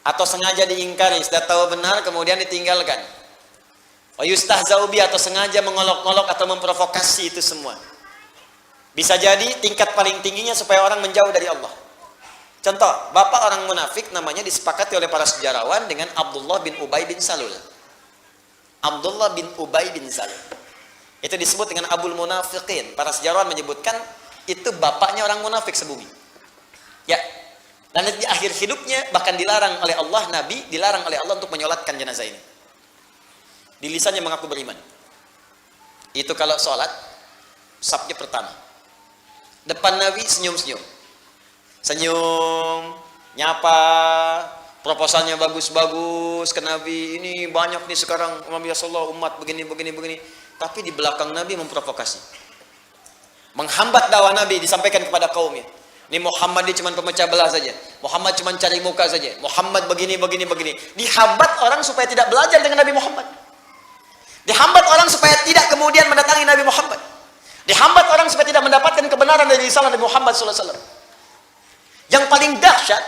atau sengaja diingkari, sudah tahu benar kemudian ditinggalkan. Wa yustahza'u bi, atau sengaja mengolok-olok atau memprovokasi, itu semua. Bisa jadi tingkat paling tingginya supaya orang menjauh dari Allah. Contoh, bapak orang munafik namanya disepakati oleh para sejarawan dengan Abdullah bin Ubay bin Salul. Abdullah bin Ubay bin Salul. Itu disebut dengan Abul Munafiqin. Para sejarawan menyebutkan itu bapaknya orang munafik sebumi. Ya. Dan di akhir hidupnya bahkan dilarang oleh Allah, Nabi dilarang oleh Allah untuk menyolatkan jenazah ini. Di lisannya mengaku beriman. Itu kalau sholat, safnya pertama. Depan Nabi senyum-senyum. Senyum, nyapa, proposalnya bagus-bagus ke Nabi. Ini banyak nih sekarang, ya Allah, umat begini. Tapi di belakang Nabi memprovokasi. Menghambat dakwah Nabi disampaikan kepada kaumnya. Ini Muhammad dia cuma pemecah belah saja. Muhammad cuma cari muka saja. Muhammad begini. Dihambat orang supaya tidak belajar dengan Nabi Muhammad. Dihambat orang supaya tidak kemudian mendatangi Nabi Muhammad. Dihambat orang supaya tidak mendapatkan kebenaran dari risalah Nabi Muhammad SAW. Yang paling dahsyat,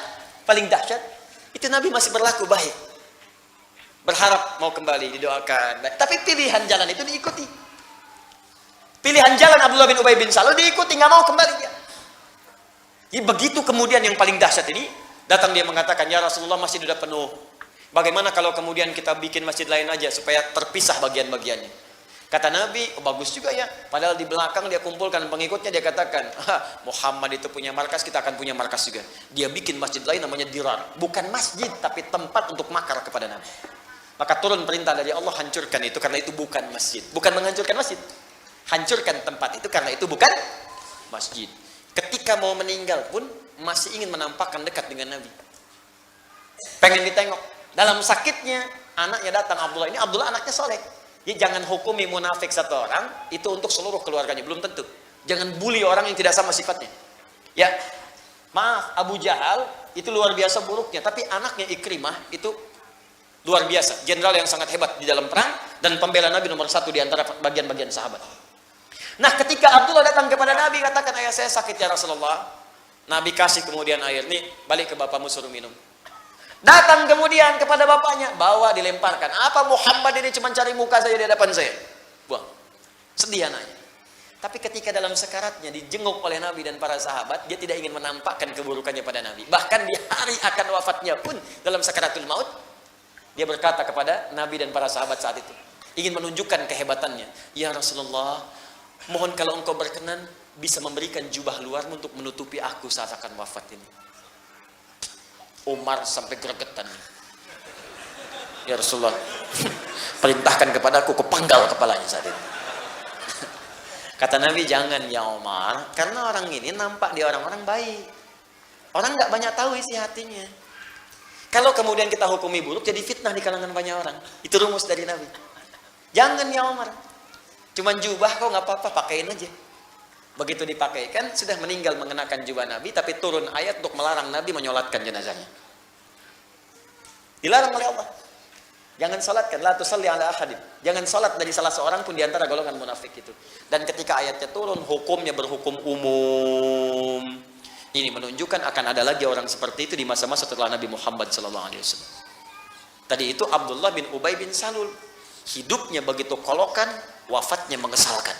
itu Nabi masih berlaku baik. Berharap mau kembali, didoakan. Tapi pilihan jalan itu diikuti. Pilihan jalan Abdullah bin Ubay bin Salul diikuti, nggak mau kembali dia. Jadi begitu kemudian yang paling dahsyat ini, datang dia mengatakan, ya Rasulullah masjid sudah penuh. Bagaimana kalau kemudian kita bikin masjid lain aja supaya terpisah bagian-bagiannya? Kata Nabi, oh bagus juga ya. Padahal di belakang dia kumpulkan pengikutnya, dia katakan, Muhammad itu punya markas, kita akan punya markas juga. Dia bikin masjid lain namanya Dirar. Bukan masjid, tapi tempat untuk makar kepada Nabi. Maka turun perintah dari Allah, hancurkan itu karena itu bukan masjid. Bukan menghancurkan masjid. Hancurkan tempat itu karena itu bukan masjid. Ketika mau meninggal pun masih ingin menampakkan dekat dengan Nabi. Pengen ditengok. Dalam sakitnya, anaknya datang, Abdullah. Ini Abdullah anaknya soleh. Jadi jangan hukumi munafik satu orang, itu untuk seluruh keluarganya. Belum tentu. Jangan bully orang yang tidak sama sifatnya. Ya, maaf, Abu Jahal itu luar biasa buruknya. Tapi anaknya Ikrimah itu luar biasa. Jenderal yang sangat hebat di dalam perang. Dan pembela Nabi nomor 1 di antara bagian-bagian sahabat. Nah, ketika Abdullah datang kepada Nabi, katakan, ayah saya sakit ya Rasulullah. Nabi kasih kemudian air. Nih, balik ke bapakmu suruh minum. Datang kemudian kepada bapaknya, bawa dilemparkan. Apa Muhammad ini cuma cari muka saja di hadapan saya? Buang. Sedih anaknya. Tapi ketika dalam sekaratnya dijenguk oleh Nabi dan para sahabat, dia tidak ingin menampakkan keburukannya pada Nabi. Bahkan di hari akan wafatnya pun, dalam sakaratul maut, dia berkata kepada Nabi dan para sahabat saat itu, ingin menunjukkan kehebatannya. Ya Rasulullah, mohon kalau engkau berkenan, bisa memberikan jubah luarmu untuk menutupi aku saat akan wafat ini. Umar sampai gregetan. Ya Rasulullah, perintahkan kepadaku, kupanggal kepalanya saat itu. Kata Nabi, jangan ya Umar, karena orang ini nampak di orang-orang baik. Orang nggak banyak tahu isi hatinya. Kalau kemudian kita hukumi buruk, jadi fitnah di kalangan banyak orang. Itu rumus dari Nabi. Jangan ya Umar, cuman jubah kok nggak apa-apa, pakaiin aja. Begitu dipakaikan, sudah meninggal mengenakan jubah Nabi, tapi turun ayat untuk melarang Nabi menyolatkan jenazahnya. Dilarang oleh Allah. Jangan solatkan, la tusalli ala ahadin. Jangan solat dari salah seorang pun di antara golongan munafik itu. Dan ketika ayatnya turun, hukumnya berhukum umum. Ini menunjukkan akan ada lagi orang seperti itu di masa-masa setelah Nabi Muhammad SAW. Tadi itu Abdullah bin Ubay bin Salul. Hidupnya begitu kolokan, wafatnya mengesalkan.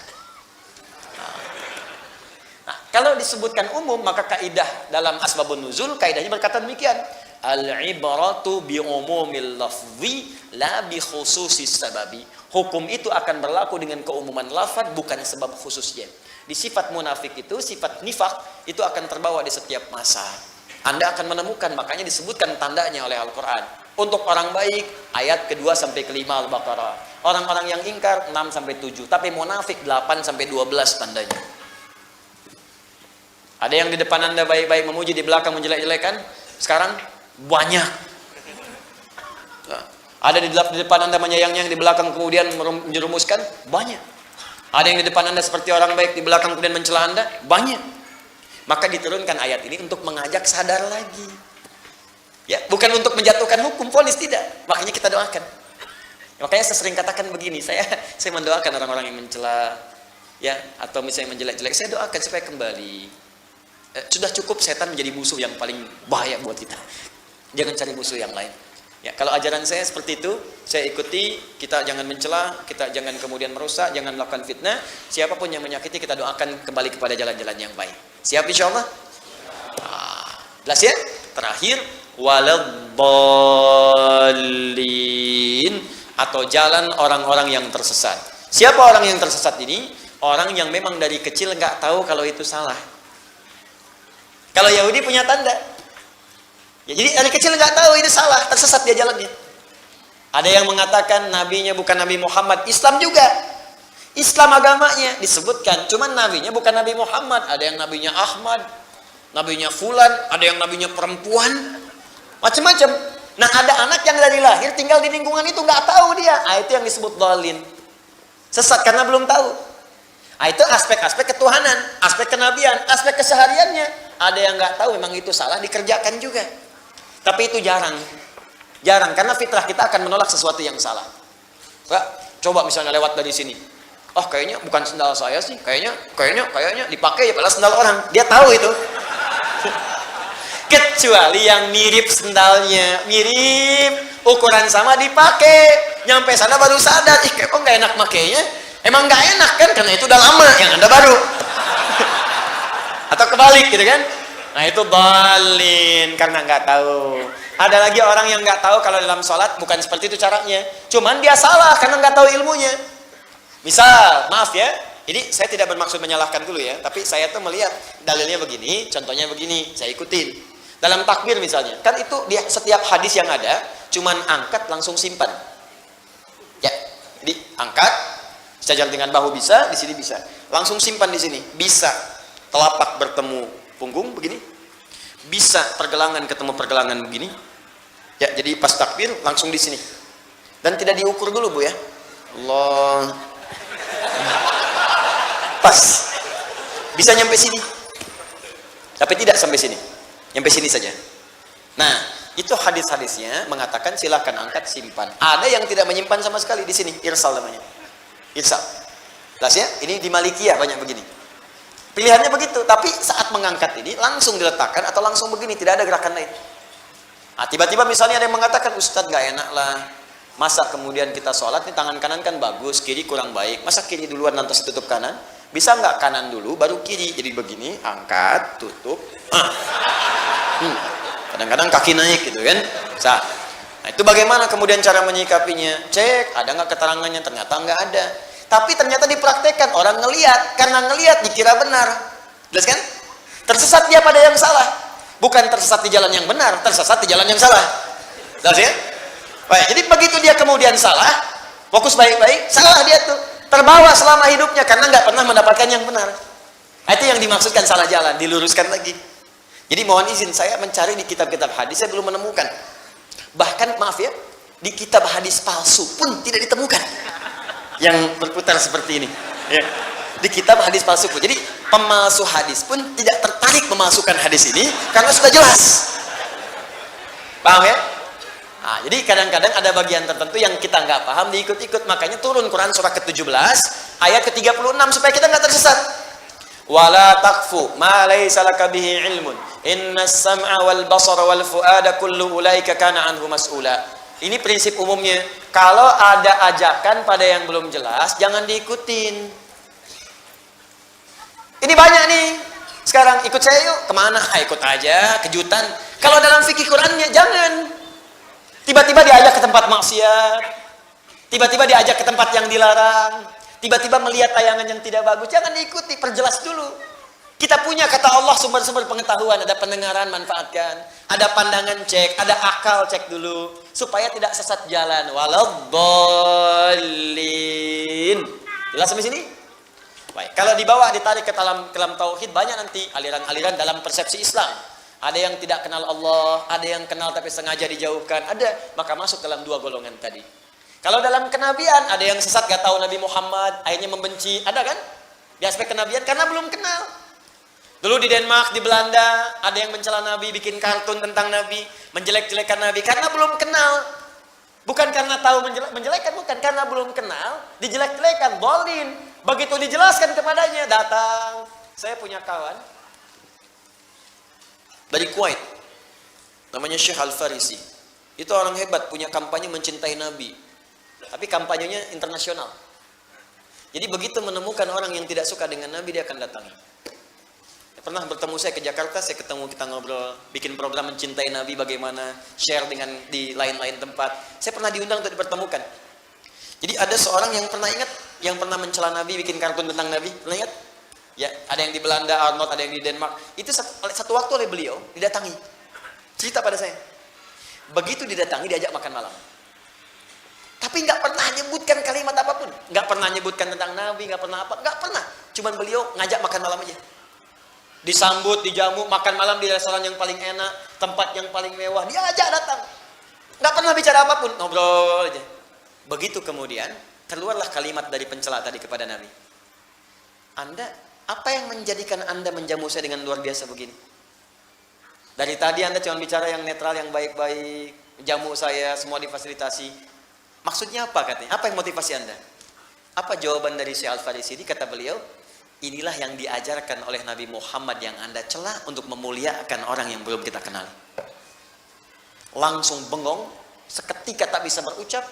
Nah, kalau disebutkan umum, maka kaidah dalam asbabun nuzul, kaidahnya berkata demikian. Al-ibratu bi umumil lafzi la bi khususis sababi. Hukum itu akan berlaku dengan keumuman lafaz, bukan sebab khususnya. Di sifat munafik itu, sifat nifak, itu akan terbawa di setiap masa. Anda akan menemukan, makanya disebutkan tandanya oleh Al-Quran. Untuk orang baik, ayat ke-2 sampai ke-5 Al-Baqarah. Orang-orang yang ingkar, 6 sampai 7. Tapi munafik, 8 sampai 12 tandanya. Ada yang di depan Anda baik-baik memuji, di belakang menjelek-jelekan. Sekarang banyak. Ada di depan Anda menyayangnya, di belakang kemudian menjerumuskan. Banyak. Ada yang di depan Anda seperti orang baik, di belakang kemudian mencela Anda. Banyak. Maka diturunkan ayat ini untuk mengajak sadar lagi. Ya, bukan untuk menjatuhkan hukum, vonis, tidak. Makanya kita doakan. Makanya saya sering katakan begini, saya mendoakan orang-orang yang mencela, ya, atau misalnya menjelek-jelek, saya doakan supaya kembali. Sudah cukup setan menjadi musuh yang paling bahaya buat kita. Jangan cari musuh yang lain. Ya, kalau ajaran saya seperti itu, saya ikuti. Kita jangan mencela, kita jangan kemudian merusak, jangan melakukan fitnah. Siapapun yang menyakiti, kita doakan kembali kepada jalan-jalan yang baik. Siap insyaallah? Jelas ya? Terakhir, waladhdallin, atau jalan orang-orang yang tersesat. Siapa orang yang tersesat ini? Orang yang memang dari kecil nggak tahu kalau itu salah. Kalau Yahudi punya tanda. Ya, jadi dari kecil nggak tahu itu salah, tersesat dia jalannya. Ada yang mengatakan nabinya bukan Nabi Muhammad, Islam juga. Islam agamanya disebutkan, cuman nabinya bukan Nabi Muhammad. Ada yang nabinya Ahmad, nabinya Fulan, ada yang nabinya perempuan, macam-macam. Nah, ada anak yang dari lahir tinggal di lingkungan itu nggak tahu dia. Itu yang disebut dhalin. Sesat karena belum tahu. Itu aspek-aspek ketuhanan, aspek kenabian, aspek kesehariannya. Ada yang nggak tahu, memang itu salah, dikerjakan juga. Tapi itu jarang, karena fitrah kita akan menolak sesuatu yang salah. Coba misalnya lewat dari sini. Oh, kayaknya bukan sendal saya sih. Kayaknya dipakai ya padahal sendal orang. Dia tahu itu. Kecuali yang mirip sendalnya, mirip, ukuran sama dipakai. Nyampe sana baru sadar, ih kok nggak enak makainya. Emang nggak enak kan? Karena itu udah lama, yang Anda baru. Atau kebalik gitu kan? Nah itu balin karena nggak tahu. Ada lagi orang yang nggak tahu kalau dalam sholat bukan seperti itu caranya. Cuman dia salah karena nggak tahu ilmunya. Misal, maaf ya, ini saya tidak bermaksud menyalahkan dulu ya, tapi saya tuh melihat dalilnya begini, contohnya begini, saya ikutin. Dalam takbir misalnya, kan itu di setiap hadis yang ada, cuman angkat langsung simpan. Ya, jadi angkat, sejajar dengan bahu bisa, di sini bisa. Langsung simpan di sini, bisa telapak bertemu punggung begini, bisa pergelangan ketemu pergelangan begini. Ya, jadi pas takbir langsung di sini. Dan tidak diukur dulu Bu ya. Allah. Pas. Bisa nyampe sini. Tapi tidak sampai sini. Nyampe sini saja. Nah, itu hadis-hadisnya mengatakan silakan angkat simpan. Ada yang tidak menyimpan sama sekali di sini, irsal namanya. Irsal. Jelas ya? Ini di Malikiyah banyak begini. Pilihannya begitu, tapi saat mengangkat ini langsung diletakkan atau langsung begini, tidak ada gerakan lain. Nah, tiba-tiba misalnya ada yang mengatakan, Ustadz gak enak lah. Masa kemudian kita sholat, nih tangan kanan kan bagus, kiri kurang baik. Masa kiri duluan lantas tutup kanan? Bisa nggak kanan dulu, baru kiri. Jadi begini, angkat, tutup. Kadang-kadang kaki naik gitu kan. Nah, itu bagaimana kemudian cara menyikapinya? Cek, ada nggak keterangannya? Ternyata nggak ada. Tapi ternyata dipraktekkan, orang ngelihat. Karena ngelihat dikira benar. Jelas kan? Tersesat dia pada yang salah. Bukan tersesat di jalan yang benar, tersesat di jalan yang salah. Jelas ya? Baik, jadi begitu dia kemudian salah, fokus baik-baik, salah dia tuh. Terbawa selama hidupnya karena nggak pernah mendapatkan yang benar. Nah, itu yang dimaksudkan salah jalan, diluruskan lagi. Jadi mohon izin, saya mencari di kitab-kitab hadis, saya belum menemukan. Bahkan maaf ya, di kitab hadis palsu pun tidak ditemukan yang berputar seperti ini. Ya. Di kitab hadis palsu pun. Jadi pemalsu hadis pun tidak tertarik memasukkan hadis ini karena sudah jelas. Paham ya? Nah, jadi kadang-kadang ada bagian tertentu yang kita nggak paham diikut-ikut, makanya turun Quran surah ke-17 ayat ke-36 supaya kita nggak tersesat. Wala taqfu ma laysa laka bihi ilmun innas sam'a wal basara wal fuada kullu ulaika kana anhu mas'ula. Ini prinsip umumnya. Kalau ada ajakan pada yang belum jelas, jangan diikutin. Ini banyak nih. Sekarang ikut saya yuk, kemana? Ikut aja, kejutan. Kalau dalam fikih Qurannya jangan. Tiba-tiba diajak ke tempat maksiat, tiba-tiba diajak ke tempat yang dilarang, tiba-tiba melihat tayangan yang tidak bagus, jangan diikuti, perjelas dulu. Kita punya kata Allah sumber-sumber pengetahuan, ada pendengaran manfaatkan, ada pandangan cek, ada akal cek dulu, supaya tidak sesat jalan. Waladhdallin. Jelas sampai sini? Baik, kalau di bawah ditarik ke dalam tauhid banyak nanti aliran-aliran dalam persepsi Islam. Ada yang tidak kenal Allah, ada yang kenal tapi sengaja dijauhkan, ada, maka masuk dalam dua golongan tadi. Kalau dalam kenabian, ada yang sesat gak tahu Nabi Muhammad, akhirnya membenci, ada kan? Di aspek kenabian karena belum kenal. Dulu di Denmark, di Belanda, ada yang mencela Nabi, bikin kartun tentang Nabi, menjelek-jelekan Nabi karena belum kenal. Bukan karena tahu menjelekkan, bukan karena belum kenal, dijelek-jelekan, bolin. Begitu dijelaskan kepadanya, datang. Saya punya kawan dari Kuwait, namanya Syekh Al-Farisi. Itu orang hebat, punya kampanye mencintai Nabi, tapi kampanyenya internasional. Jadi begitu menemukan orang yang tidak suka dengan Nabi, dia akan datangi. Pernah bertemu saya ke Jakarta, saya ketemu, kita ngobrol, bikin program mencintai Nabi, bagaimana share dengan di lain-lain tempat. Saya pernah diundang untuk dipertemukan. Jadi ada seorang yang pernah ingat, yang pernah mencela Nabi, bikin kartun tentang Nabi, pernah ingat? Ya, ada yang di Belanda, Arnold, ada yang di Denmark. Itu satu waktu oleh beliau didatangi. Cerita pada saya. Begitu didatangi, diajak makan malam. Tapi nggak pernah nyebutkan kalimat apapun. Nggak pernah nyebutkan tentang Nabi, nggak pernah apa, nggak pernah. Cuman beliau ngajak makan malam aja. Disambut, dijamu, makan malam di restoran yang paling enak, tempat yang paling mewah, dia ajak datang. Nggak pernah bicara apapun, ngobrol aja. Begitu kemudian, keluarlah kalimat dari pencela tadi kepada Nabi. Apa yang menjadikan Anda menjamu saya dengan luar biasa begini? Dari tadi Anda cuma bicara yang netral, yang baik-baik, jamu saya, semua difasilitasi. Maksudnya apa katanya? Apa yang motivasi Anda? Apa jawaban dari Syekh Al-Farisi ini? Kata beliau, inilah yang diajarkan oleh Nabi Muhammad yang Anda celah untuk memuliakan orang yang belum kita kenali. Langsung bengong, seketika tak bisa berucap.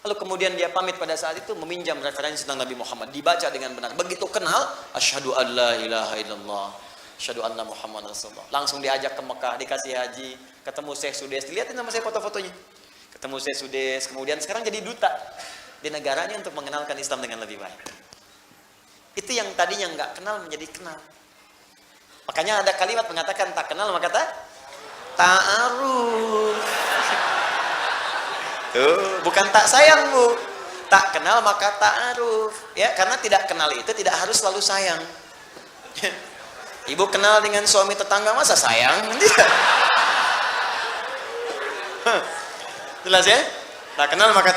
Lalu kemudian dia pamit pada saat itu meminjam referensi tentang Nabi Muhammad. Dibaca dengan benar. Begitu kenal, asyhadu an la ilaha illallah, asyhadu anna Muhammad Rasulullah. Langsung diajak ke Mekah, dikasih haji, ketemu Syekh Sudes. Dilihatin sama saya foto-fotonya. Ketemu Syekh Sudes, kemudian sekarang jadi duta di negaranya untuk mengenalkan Islam dengan lebih baik. Itu yang tadinya nggak kenal menjadi kenal. Makanya ada kalimat mengatakan tak kenal maka ta'aruf. Tuh, bukan tak sayang, Bu. Tak kenal maka ta'aruf. Ya, karena tidak kenal itu tidak harus selalu sayang. Ibu kenal dengan suami tetangga masa sayang? Jelas ya? Tak kenal maka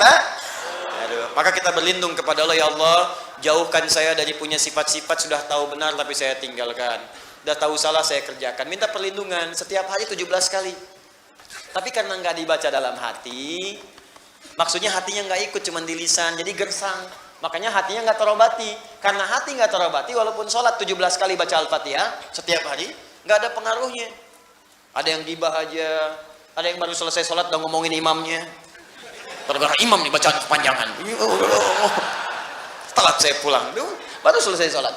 maka kita berlindung kepada Allah. Ya Allah, jauhkan saya dari punya sifat-sifat sudah tahu benar tapi saya tinggalkan. Sudah tahu salah saya kerjakan. Minta perlindungan setiap hari 17 kali. Tapi karena nggak dibaca dalam hati, maksudnya hatinya nggak ikut, cuman di lisan, jadi gersang. Makanya hatinya nggak terobati. Karena hati nggak terobati, walaupun sholat 17 kali baca Al-Fatihah setiap hari, nggak ada pengaruhnya. Ada yang gibah aja, ada yang baru selesai sholat udah ngomongin imamnya. Gara-gara imam nih bacaan kepanjangan. Telat saya pulang, baru selesai sholat.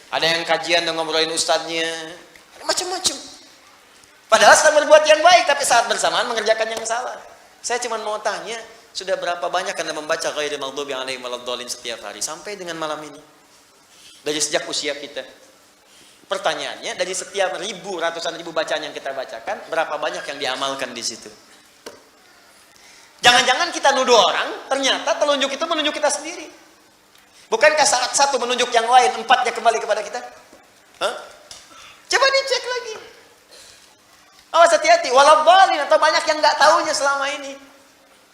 Ada yang kajian udah ngobrolin ustadznya, macam-macam. Padahal sedang berbuat yang baik, tapi saat bersamaan mengerjakan yang salah. Saya cuma mau tanya, sudah berapa banyak Anda membaca ghairil maghdubi 'alaihim waladdallin setiap hari sampai dengan malam ini? Dari sejak usia kita. Pertanyaannya, dari setiap ratusan ribu bacaan yang kita bacakan, berapa banyak yang diamalkan di situ? Jangan-jangan kita nuduh orang, ternyata telunjuk itu menunjuk kita sendiri. Bukankah saat satu menunjuk yang lain, empatnya kembali kepada kita? Hah? Coba dicek lagi. Awas hati-hati, waladdallin, atau banyak yang nggak tahunya selama ini.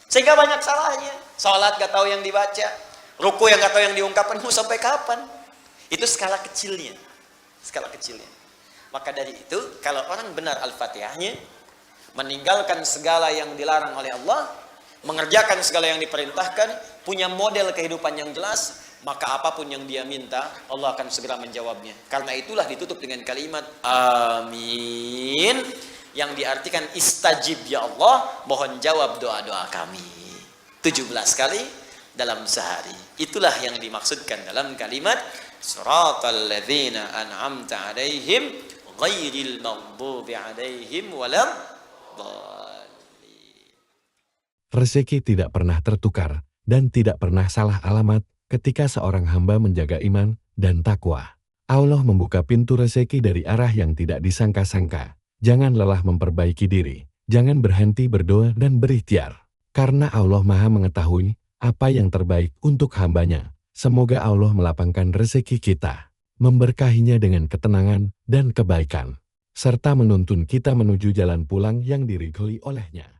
Sehingga banyak salahnya. Salat nggak tahu yang dibaca, ruku yang nggak tahu yang diungkapkan, mau sampai kapan? Itu skala kecilnya. Skala kecilnya. Maka dari itu, kalau orang benar Al-Fatihahnya, meninggalkan segala yang dilarang oleh Allah, mengerjakan segala yang diperintahkan, punya model kehidupan yang jelas, maka apapun yang dia minta, Allah akan segera menjawabnya. Karena itulah ditutup dengan kalimat amin, yang diartikan istajib ya Allah, mohon jawab doa-doa kami. 17 kali dalam sehari. Itulah yang dimaksudkan dalam kalimat siratal ladzina an'amta 'alaihim ghairil maghdubi 'alaihim waladdallin. Rezeki tidak pernah tertukar dan tidak pernah salah alamat ketika seorang hamba menjaga iman dan takwa. Allah membuka pintu rezeki dari arah yang tidak disangka-sangka. Jangan lelah memperbaiki diri, jangan berhenti berdoa dan berikhtiar. Karena Allah Maha mengetahui apa yang terbaik untuk hambanya. Semoga Allah melapangkan rezeki kita, memberkahinya dengan ketenangan dan kebaikan, serta menuntun kita menuju jalan pulang yang diridhoi olehnya.